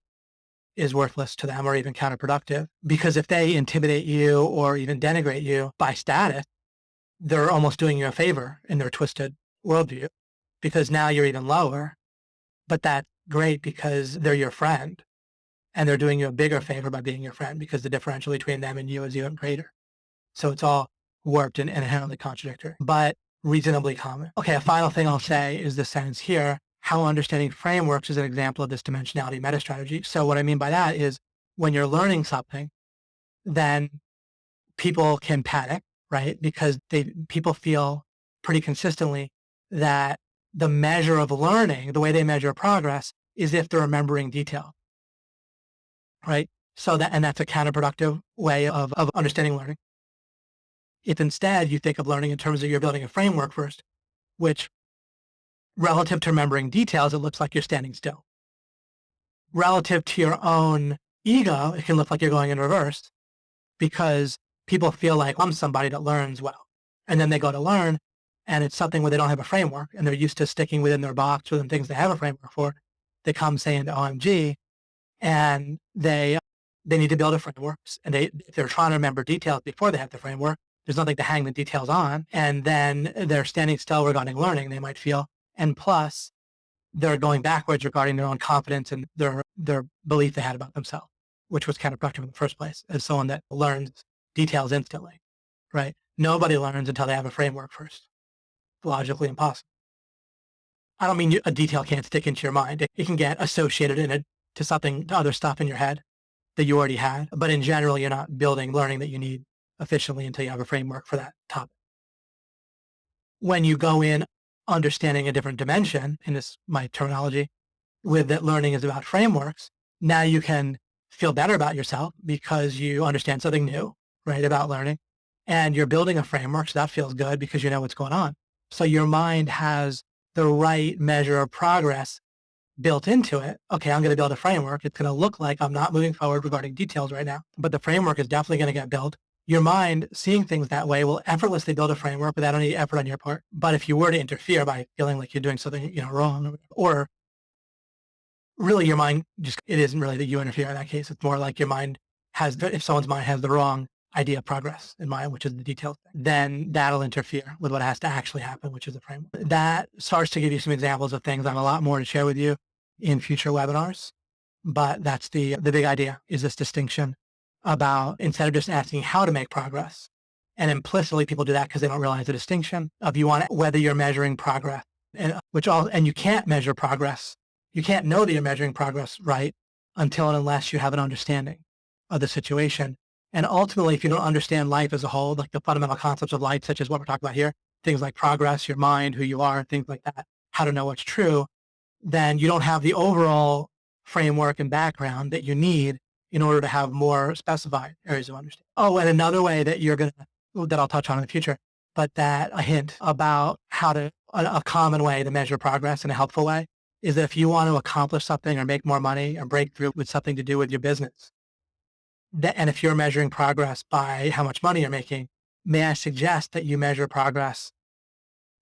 is worthless to them or even counterproductive. Because if they intimidate you or even denigrate you by status, they're almost doing you a favor in their twisted worldview because now you're even lower. But that's great because they're your friend and they're doing you a bigger favor by being your friend because the differential between them and you is even greater. So it's all warped and inherently contradictory, but reasonably common. Okay, a final thing I'll say is this sentence here. How understanding frameworks is an example of this dimensionality meta strategy. So what I mean by that is when you're learning something, then people can panic, right? Because people feel pretty consistently that the measure of learning, the way they measure progress, is if they're remembering detail, right? And that's a counterproductive way of understanding learning. If instead you think of learning in terms of you're building a framework first, which relative to remembering details, it looks like you're standing still. Relative to your own ego, it can look like you're going in reverse because people feel like I'm somebody that learns well. And then they go to learn and it's something where they don't have a framework and they're used to sticking within their box within things they have a framework for. They come saying to OMG and they need to build a framework and they're trying to remember details before they have the framework. There's nothing to hang the details on. And then they're standing still regarding learning, they might feel. And plus, they're going backwards regarding their own confidence and their belief they had about themselves, which was counterproductive in the first place, as someone that learns details instantly, right? Nobody learns until they have a framework first. Logically impossible. I don't mean a detail can't stick into your mind. It can get associated in to something, to other stuff in your head that you already had. But in general, you're not building learning that you need efficiently until you have a framework for that topic. When you go in understanding a different dimension, in this, my terminology, with that learning is about frameworks, now you can feel better about yourself because you understand something new, right, about learning. And you're building a framework, so that feels good because you know what's going on. So your mind has the right measure of progress built into it. Okay, I'm going to build a framework. It's going to look like I'm not moving forward regarding details right now, but the framework is definitely going to get built. Your mind, seeing things that way, will effortlessly build a framework without any effort on your part. But if you were to interfere by feeling like you're doing something, wrong, or really your mind just, it isn't really that you interfere in that case. It's more like your mind has, if someone's mind has the wrong idea of progress in mind, which is the details, then that'll interfere with what has to actually happen, which is a framework. That starts to give you some examples of things. I have a lot more to share with you in future webinars, but that's the big idea, is this distinction about, instead of just asking how to make progress, and implicitly people do that because they don't realize the distinction of, you want whether you're measuring progress, and you can't measure progress. You can't know that you're measuring progress right until and unless you have an understanding of the situation. And ultimately, if you don't understand life as a whole, like the fundamental concepts of life, such as what we're talking about here, things like progress, your mind, who you are, things like that, how to know what's true, then you don't have the overall framework and background that you need in order to have more specified areas of understanding. Oh, and another way that that I'll touch on in the future, but that a hint about how to, a common way to measure progress in a helpful way, is that if you want to accomplish something or make more money or break through with something to do with your business, and if you're measuring progress by how much money you're making, may I suggest that you measure progress,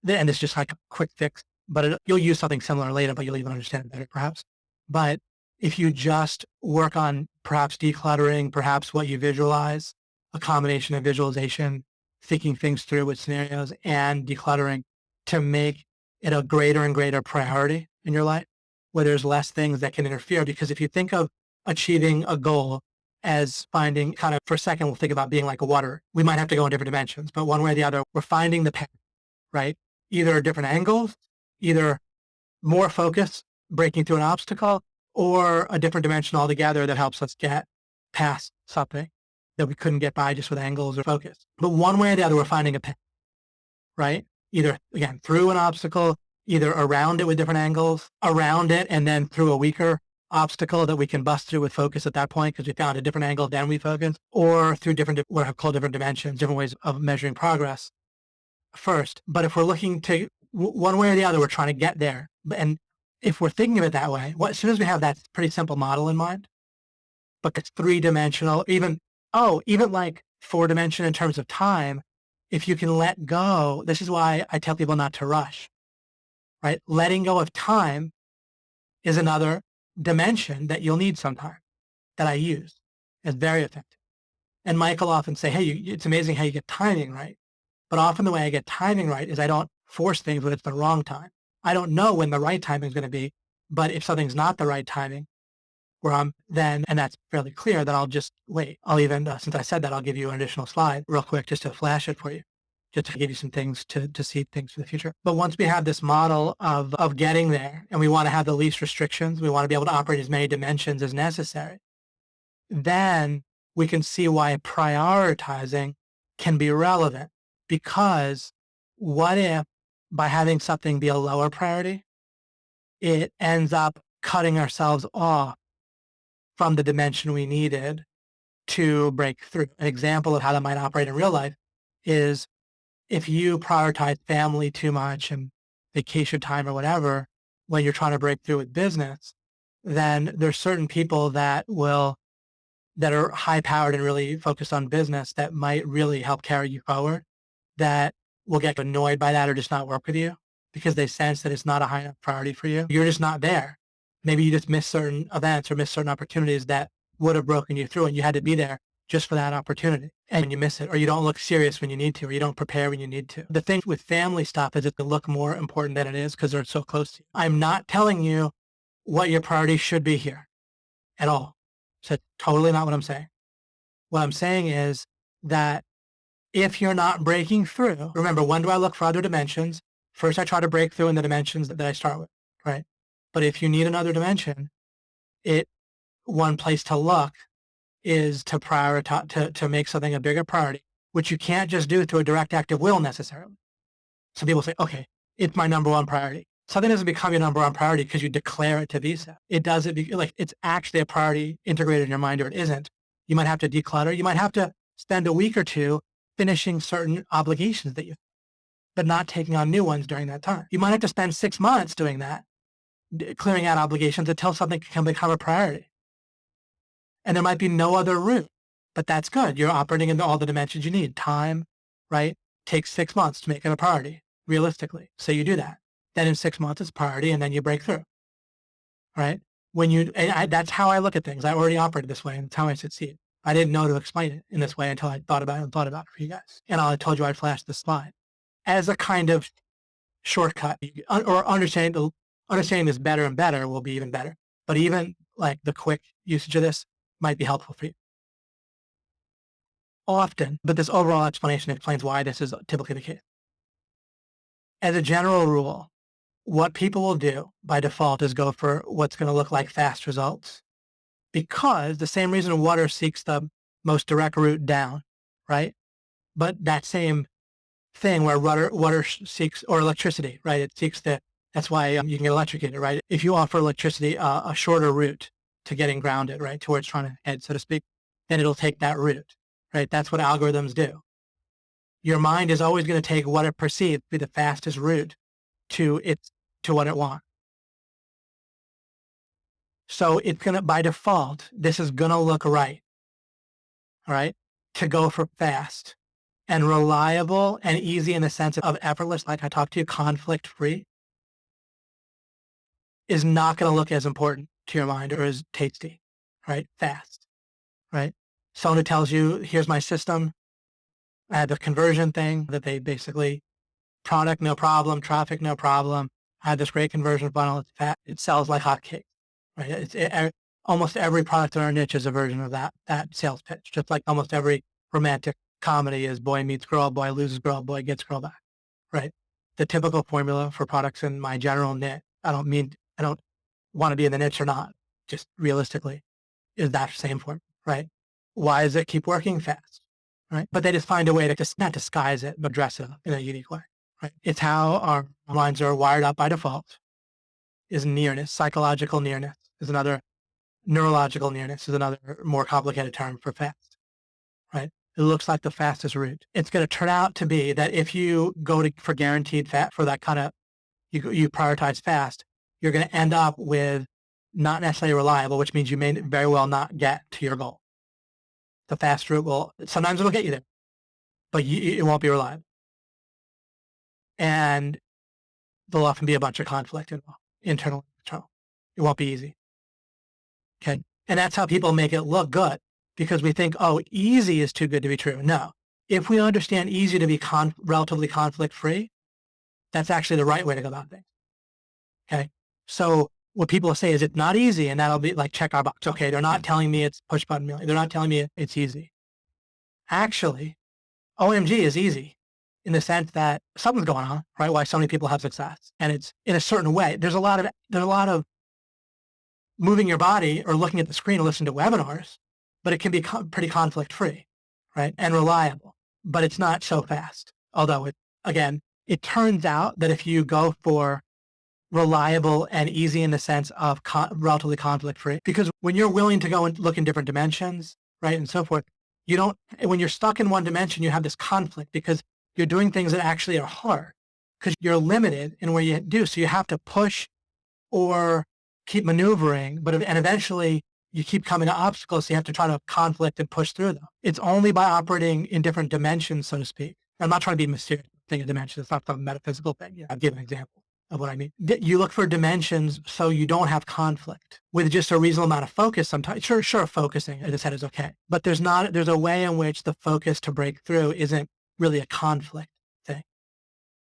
and it's just like a quick fix, but you'll use something similar later, but you'll even understand it better perhaps. But if you just work on perhaps decluttering, perhaps what you visualize, a combination of visualization, thinking things through with scenarios, and decluttering, to make it a greater and greater priority in your life, where there's less things that can interfere. Because if you think of achieving a goal as finding, kind of for a second, we'll think about being like a water. We might have to go in different dimensions, but one way or the other, we're finding the path, right? Either different angles, either more focus, breaking through an obstacle, or a different dimension altogether that helps us get past something that we couldn't get by just with angles or focus. But one way or the other, we're finding a path, right? Either, again, through an obstacle, either around it with different angles, around it, and then through a weaker obstacle that we can bust through with focus at that point because we found a different angle, then we focus, or through what I've called different dimensions, different ways of measuring progress first. But if we're looking to, one way or the other, we're trying to get there. And if we're thinking of it that way, as soon as we have that pretty simple model in mind, but it's three-dimensional, even like four-dimension in terms of time, if you can let go, this is why I tell people not to rush, right? Letting go of time is another dimension that you'll need sometime, that I use. It's very effective. And Michael often say, hey, it's amazing how you get timing right. But often the way I get timing right is I don't force things when it's the wrong time. I don't know when the right timing is going to be, but if something's not the right timing, and that's fairly clear, then I'll just wait. I'll even, since I said that, I'll give you an additional slide real quick just to flash it for you, just to give you some things to see things for the future. But once we have this model of getting there, and we want to have the least restrictions, we want to be able to operate as many dimensions as necessary, then we can see why prioritizing can be relevant. Because what if, by having something be a lower priority, it ends up cutting ourselves off from the dimension we needed to break through? An example of how that might operate in real life is if you prioritize family too much and vacation time or whatever, when you're trying to break through with business, then there's certain people that are high powered and really focused on business that might really help carry you forward, that will get annoyed by that or just not work with you because they sense that it's not a high enough priority for you. You're just not there. Maybe you just miss certain events or miss certain opportunities that would have broken you through, and you had to be there just for that opportunity. And you miss it, or you don't look serious when you need to, or you don't prepare when you need to. The thing with family stuff is it can look more important than it is because they're so close to you. I'm not telling you what your priorities should be here at all. So totally not what I'm saying. What I'm saying is that if you're not breaking through, remember, when do I look for other dimensions? First, I try to break through in the dimensions that I start with, right? But if you need another dimension, it one place to look is to prioritize, to make something a bigger priority, which you can't just do through a direct act of will necessarily. So people say, okay, it's my number one priority. Something doesn't become your number one priority because you declare it to be so. It doesn't be like it's actually a priority integrated in your mind, or it isn't. You might have to declutter. You might have to spend a week or two finishing certain obligations that you, but not taking on new ones during that time. You might have to spend 6 months doing that, clearing out obligations until something can become a priority. And there might be no other route, but that's good. You're operating in all the dimensions you need. Time, right? Takes 6 months to make it a priority, realistically. So you do that. Then in 6 months, it's a priority, and then you break through, right? That's how I look at things. I already operated this way, and that's how I succeed. I didn't know to explain it in this way until I thought about it for you guys. And I told you I'd flash the slide as a kind of shortcut, or understanding this better and better will be even better. But even like the quick usage of this might be helpful for you. Often, but this overall explanation explains why this is typically the case. As a general rule, what people will do by default is go for what's going to look like fast results, because the same reason water seeks the most direct route down, right? But that same thing where water seeks, or electricity, right? It seeks that's why you can get electrocuted, right? If you offer electricity a shorter route to getting grounded, right, to where it's trying to head, so to speak, then it'll take that route, right? That's what algorithms do. Your mind is always going to take what it perceives to be the fastest route to what it wants. So it's going to, by default, this is going to look right, all right, to go for fast and reliable and easy in the sense of effortless, like I talked to you, conflict-free, is not going to look as important to your mind or as tasty, right? Fast, right? Someone who tells you, here's my system, I had the conversion thing that they basically, product, no problem, traffic, no problem. I had this great conversion funnel. It sells like hotcakes, right? Almost every product in our niche is a version of that sales pitch, just like almost every romantic comedy is boy meets girl, boy loses girl, boy gets girl back, right? The typical formula for products in my general niche, I don't want to be in the niche or not, just realistically, is that same form, right? Why does it keep working? Fast, right? But they just find a way to just not disguise it, but dress it up in a unique way, right? It's how our minds are wired up by default. Is nearness, psychological nearness is another, neurological nearness is another more complicated term for fast, right? It looks like the fastest route. It's going to turn out to be that if you go for guaranteed fat, for that kind of, you prioritize fast, you're going to end up with not necessarily reliable, which means you may very well not get to your goal. The fast route sometimes it'll get you there, but it won't be reliable. And there'll often be a bunch of conflict involved, internal and external. It won't be easy. Okay. And that's how people make it look good, because we think, oh, easy is too good to be true. No. If we understand easy to be relatively conflict-free, that's actually the right way to go about things. Okay. So what people say is it's not easy, and that'll be like, check our box. Okay. They're not telling me it's push button million. They're not telling me it's easy. Actually, OMG is easy in the sense that something's going on, right? Why so many people have success, and it's in a certain way. There's a lot of moving your body or looking at the screen or listening to webinars, but it can be pretty conflict-free, right? And reliable, but it's not so fast. Although it turns out that if you go for reliable and easy in the sense of relatively conflict-free, because when you're willing to go and look in different dimensions, right, and so forth, when you're stuck in one dimension, you have this conflict because you're doing things that actually are hard because you're limited in what you do. So you have to push or keep maneuvering, and eventually you keep coming to obstacles. So you have to try to conflict and push through them. It's only by operating in different dimensions, so to speak. I'm not trying to be mysterious thing of dimensions. It's not some metaphysical thing. I'll give an example of what I mean. You look for dimensions so you don't have conflict with just a reasonable amount of focus. Sometimes, sure, focusing, as I said, is okay. But there's a way in which the focus to break through isn't really a conflict thing.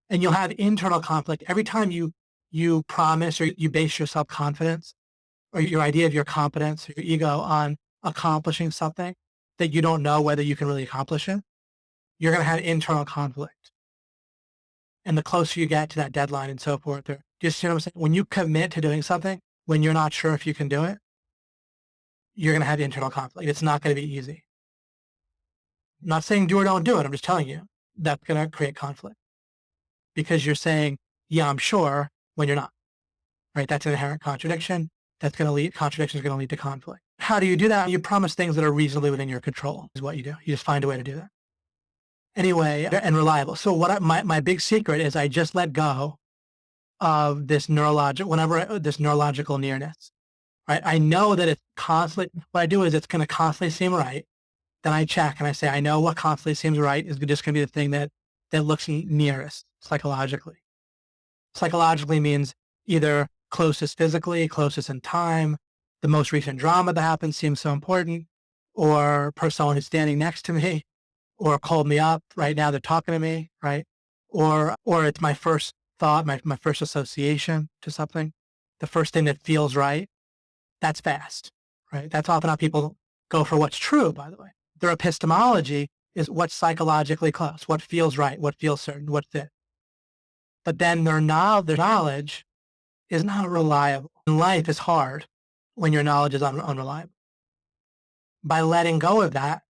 And you'll have internal conflict every time you promise or you base your self-confidence or your idea of your competence or your ego on accomplishing something that you don't know whether you can really accomplish it. You're going to have internal conflict. And the closer you get to that deadline and so forth, or just, what I'm saying? When you commit to doing something, when you're not sure if you can do it, you're going to have internal conflict. It's not going to be easy. I'm not saying do or don't do it. I'm just telling you that's going to create conflict because you're saying, yeah, I'm sure when you're not, right? That's an inherent contradiction. Contradiction is going to lead to conflict. How do you do that? You promise things that are reasonably within your control is what you do. You just find a way to do that. Anyway, and reliable. So my big secret is I just let go of this this neurological nearness, right? I know that it's constantly, what I do is it's going to constantly seem right. Then I check and I say, I know what constantly seems right is just going to be the thing that looks nearest psychologically. Psychologically means either closest physically, closest in time, the most recent drama that happened seems so important, or someone who's standing next to me, or called me up right now, they're talking to me, right? Or it's my first thought, my first association to something, the first thing that feels right. That's fast, right? That's often how people go for what's true, by the way. Their epistemology is what's psychologically close, what feels right, what feels certain, what fit. But then their knowledge is not reliable. And life is hard when your knowledge is unreliable. By letting go of that,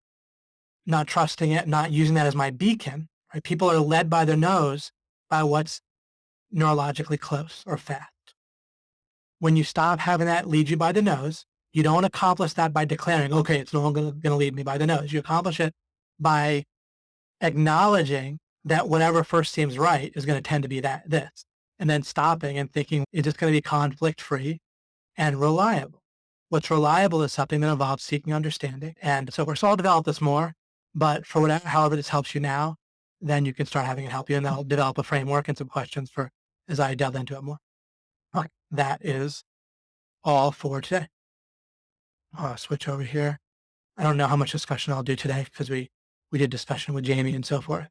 not trusting it, not using that as my beacon, right? People are led by their nose by what's neurologically close or fast. When you stop having that lead you by the nose, you don't accomplish that by declaring, okay, it's no longer going to lead me by the nose. You accomplish it by acknowledging that whatever first seems right is going to tend to be this, and then stopping and thinking it's just going to be conflict-free and reliable. What's reliable is something that involves seeking understanding. And so I'll develop this more, but for however this helps you now, then you can start having it help you, and that'll develop a framework and some questions for as I delve into it more. Okay, that is all for today. I'll switch over here. I don't know how much discussion I'll do today because we did discussion with Jamie and so forth,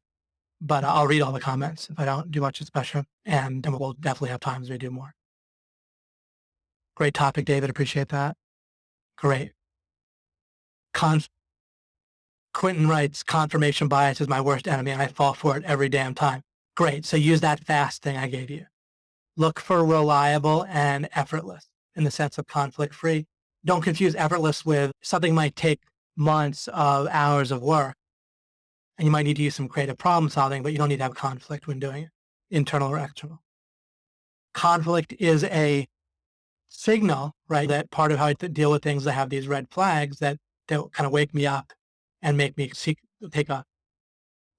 but I'll read all the comments if I don't do much discussion, and we'll definitely have times we do more. Great topic, David. Appreciate that. Great. Quentin writes, confirmation bias is my worst enemy and I fall for it every damn time. Great. So use that fast thing I gave you. Look for reliable and effortless in the sense of conflict-free. Don't confuse effortless with something might take months of hours of work, and you might need to use some creative problem solving, but you don't need to have conflict when doing it, internal or external. Conflict is a signal, right? That part of how I deal with things that have these red flags that kind of wake me up and make me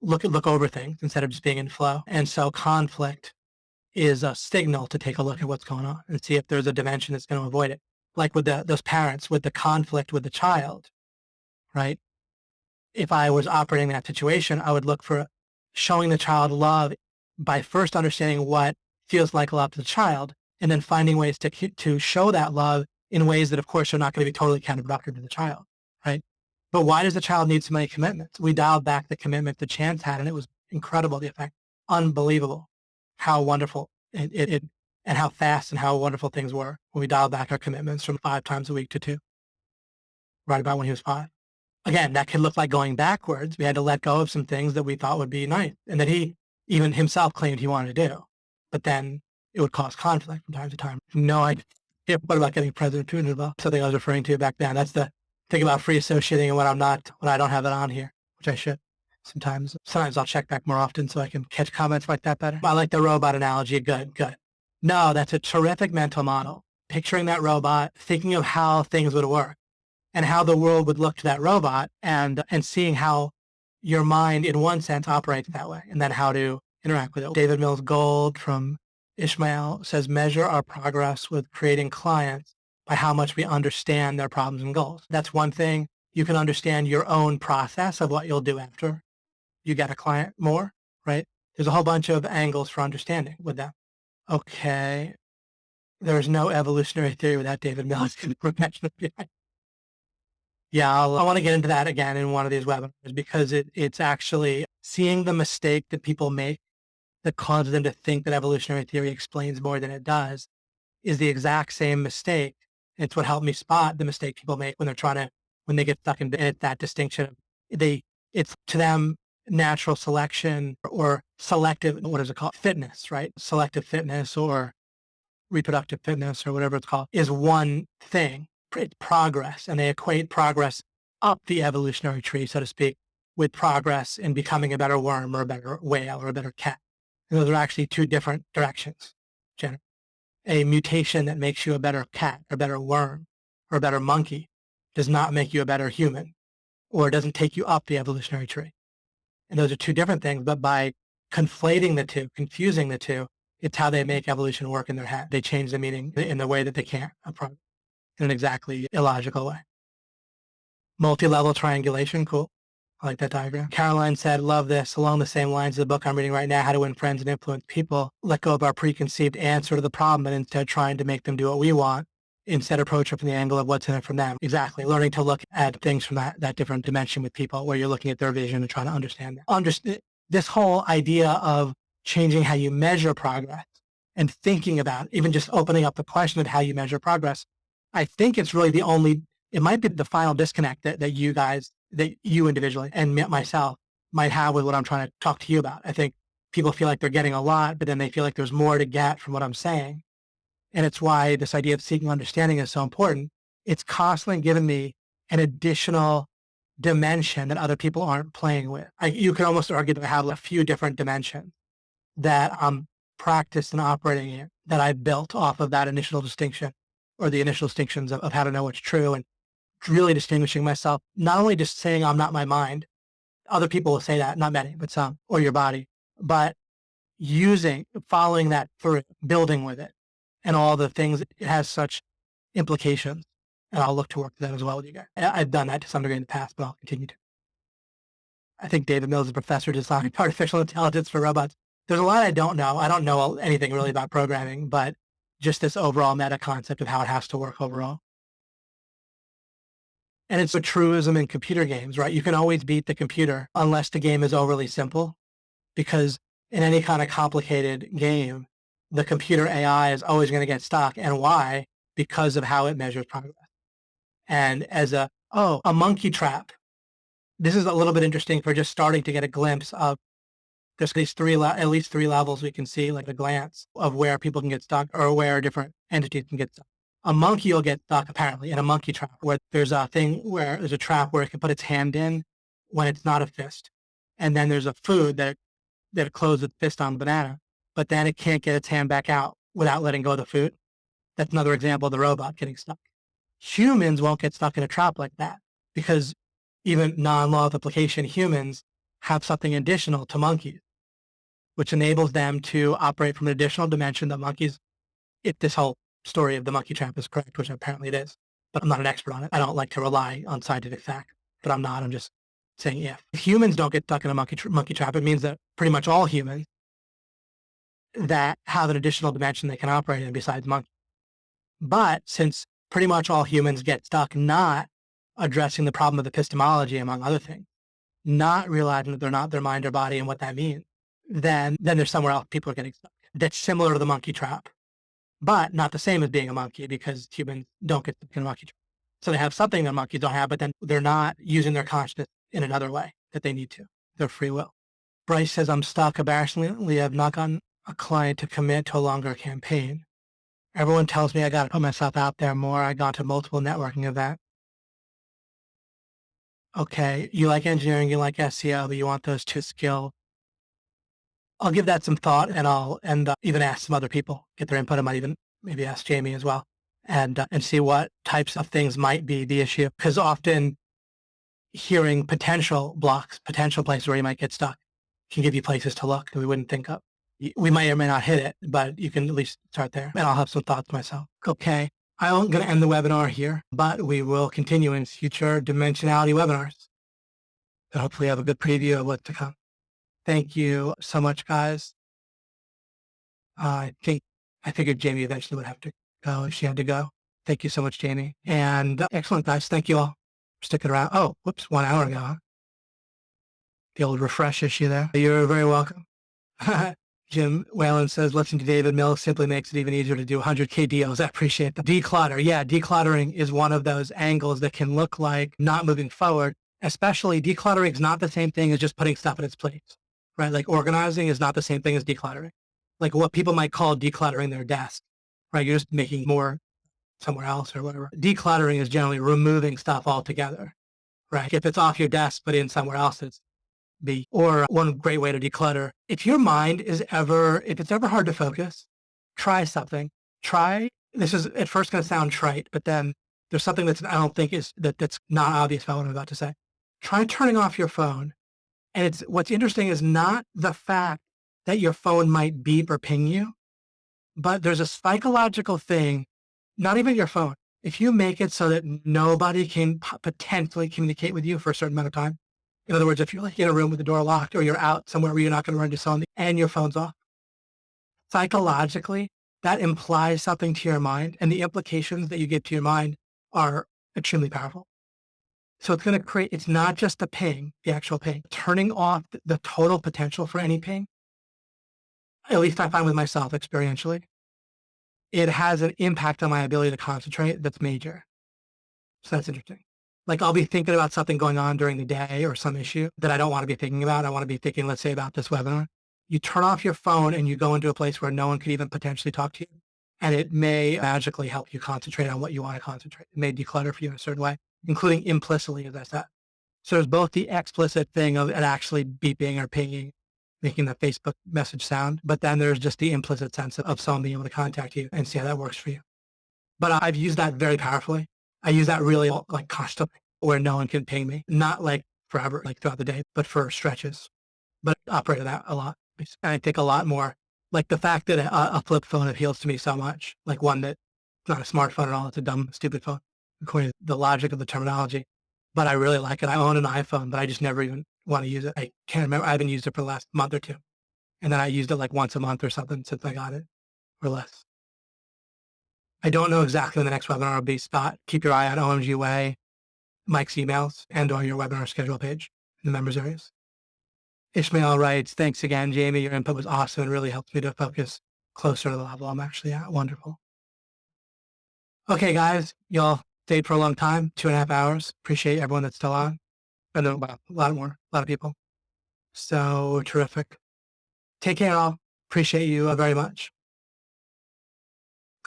look over things instead of just being in flow. And so conflict is a signal to take a look at what's going on and see if there's a dimension that's going to avoid it. Like with those parents with the conflict with the child, right? If I was operating that situation, I would look for showing the child love by first understanding what feels like love to the child, and then finding ways to show that love in ways that, of course, are not going to be totally counterproductive to the child, right? But why does the child need so many commitments? We dialed back the commitment that Chance had, and it was incredible, the effect. Unbelievable how wonderful it and how fast and how wonderful things were when we dialed back our commitments from 5 times a week to 2, right about when he was 5. Again, that could look like going backwards. We had to let go of some things that we thought would be nice and that he even himself claimed he wanted to do. But then it would cause conflict from time to time. No idea. What about getting President Putin involved? Something I was referring to back then. That's the thing about free associating and when I don't have it on here, which I should. Sometimes I'll check back more often so I can catch comments like that better. I like the robot analogy. Good. No, that's a terrific mental model. Picturing that robot, thinking of how things would work and how the world would look to that robot and seeing how your mind in one sense operates that way and then how to interact with it. David Mills Gold from Ishmael says, measure our progress with creating clients by how much we understand their problems and goals. That's one thing. You can understand your own process of what you'll do after you get a client more, right? There's a whole bunch of angles for understanding with them. Okay. There's no evolutionary theory without David Mills in the profession of BI. Yeah, I want to get into that again in one of these webinars because it's actually seeing the mistake that people make that causes them to think that evolutionary theory explains more than it does is the exact same mistake. It's what helped me spot the mistake people make when they get stuck in that distinction. It's to them natural selection or selective, what is it called? Fitness, right? Selective fitness or reproductive fitness or whatever it's called is one thing. it's progress, and they equate progress up the evolutionary tree, so to speak, with progress in becoming a better worm or a better whale or a better cat. And those are actually two different directions. A mutation that makes you a better cat, a better worm, or a better monkey does not make you a better human, or it doesn't take you up the evolutionary tree. And those are two different things, but by conflating the two, confusing the two, it's how they make evolution work in their head. They change the meaning in the way that they can't approach in an exactly illogical way. Multi-level triangulation, cool. I like that diagram. Caroline said, love this. Along the same lines of the book I'm reading right now, How to Win Friends and Influence People, let go of our preconceived answer to the problem and instead trying to make them do what we want, instead approach it from the angle of what's in it from them. Exactly. Learning to look at things from that different dimension with people where you're looking at their vision and trying to understand them. This whole idea of changing how you measure progress and thinking about even just opening up the question of how you measure progress, I think it's really it might be the final disconnect that you individually and myself might have with what I'm trying to talk to you about. I think people feel like they're getting a lot, but then they feel like there's more to get from what I'm saying. And it's why this idea of seeking understanding is so important. It's constantly given me an additional dimension that other people aren't playing with. You could almost argue that I have a few different dimensions that I'm practiced and operating in that I built off of that initial distinction or the initial distinctions of how to know what's true and really distinguishing myself, not only just saying I'm not my mind, other people will say that, not many, but some, or your body, but following that through, building with it, and all the things, it has such implications. And I'll look to work that as well with you guys. I've done that to some degree in the past, but I'll continue to. I think David Mills is a professor designing artificial intelligence for robots. There's a lot I don't know. I don't know anything really about programming, but just this overall meta concept of how it has to work overall. And it's a truism in computer games, right? You can always beat the computer unless the game is overly simple, because in any kind of complicated game, the computer AI is always going to get stuck. And why? Because of how it measures progress. And as a monkey trap, this is a little bit interesting for just starting to get a glimpse of there's at least three levels we can see, like a glance of where people can get stuck or where different entities can get stuck. A monkey will get stuck apparently in a monkey trap where there's a trap where it can put its hand in when it's not a fist. And then there's a food that it closes its fist on the banana, but then it can't get its hand back out without letting go of the food. That's another example of the robot getting stuck. Humans won't get stuck in a trap like that because even non-law of application humans have something additional to monkeys, which enables them to operate from an additional dimension that monkeys, if this whole story of the monkey trap is correct, which apparently it is, but I'm not an expert on it. I don't like to rely on scientific fact, but I'm just saying if humans don't get stuck in a monkey trap, it means that pretty much all humans that have an additional dimension they can operate in besides monkeys. But since pretty much all humans get stuck not addressing the problem of epistemology, among other things, not realizing that they're not their mind or body and what that means, then there's somewhere else people are getting stuck. That's similar to the monkey trap, but not the same as being a monkey because humans don't get stuck in a monkey trap. So they have something that monkeys don't have, but then they're not using their consciousness in another way that they need to, their free will. Bryce says, I'm stuck. Embarrassingly, I've not gotten a client to commit to a longer campaign. Everyone tells me I got to put myself out there more. I got to multiple networking events. Okay, you like engineering, you like SEO, but you want those two skills. I'll give that some thought, and I'll even ask some other people, get their input. I might even maybe ask Jamie as well, and see what types of things might be the issue. Because often hearing potential blocks, potential places where you might get stuck, can give you places to look that we wouldn't think of. We may or may not hit it, but you can at least start there. And I'll have some thoughts myself. Okay, I'm going to end the webinar here, but we will continue in future Dimensionality webinars. So hopefully have a good preview of what's to come. Thank you so much, guys. I figured Jamie eventually would have to go if she had to go. Thank you so much, Jamie. And excellent, guys. Thank you all for sticking around. Oh, whoops, 1 hour ago. Huh? The old refresh issue there. You're very welcome. Jim Whalen says, listening to David Mills simply makes it even easier to do 100K deals. I appreciate that. Declutter. Yeah, decluttering is one of those angles that can look like not moving forward. Especially decluttering is not the same thing as just putting stuff in its place, right? Like organizing is not the same thing as decluttering. Like what people might call decluttering their desk, right? You're just making more somewhere else or whatever. Decluttering is generally removing stuff altogether, right? If it's off your desk, but in somewhere else, it's B. Or one great way to declutter, if your mind is if it's ever hard to focus, try something. This is at first going to sound trite, but then there's something I don't think that's not obvious about what I'm about to say. Try turning off your phone. And what's interesting is not the fact that your phone might beep or ping you, but there's a psychological thing, not even your phone. If you make it so that nobody can potentially communicate with you for a certain amount of time, in other words, if you're like in a room with the door locked or you're out somewhere where you're not going to run into someone and your phone's off, psychologically, that implies something to your mind, and the implications that you give to your mind are extremely powerful. So it's going to create, it's not just the ping, the actual ping, turning off the total potential for any ping, at least I find with myself experientially, it has an impact on my ability to concentrate that's major. So that's interesting. Like I'll be thinking about something going on during the day or some issue that I don't want to be thinking about. I want to be thinking, let's say, about this webinar. You turn off your phone and you go into a place where no one could even potentially talk to you. And it may magically help you concentrate on what you want to concentrate. It may declutter for you in a certain way, including implicitly, as I said. So there's both the explicit thing of it actually beeping or pinging, making the Facebook message sound, but then there's just the implicit sense of someone being able to contact you and see how that works for you. But I've used that very powerfully. I use that really like constantly where no one can ping me, not like forever, like throughout the day, but for stretches. But I operated that a lot. And I think a lot more, like the fact that a flip phone appeals to me so much, like one that's not a smartphone at all. It's a dumb, stupid phone, according to the logic of the terminology. But I really like it. I own an iPhone, but I just never even want to use it. I can't remember. I haven't used it for the last month or two. And then I used it like once a month or something since I got it or less. I don't know exactly when the next webinar will be. Scott, keep your eye on OMG Way, Mike's emails, and on your webinar schedule page in the members areas. Ishmael writes, thanks again, Jamie. Your input was awesome and really helped me to focus closer to the level I'm actually at. Wonderful. Okay, guys, y'all stayed for a long time, 2.5 hours. Appreciate everyone that's still on. I know about a lot more, a lot of people. So terrific. Take care, all. Appreciate you very much.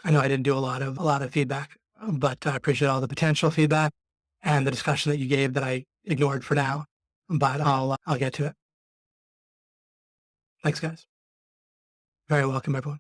I know I didn't do a lot of feedback, but I appreciate all the potential feedback and the discussion that you gave that I ignored for now. But I'll get to it. Thanks, guys. Very welcome, everyone.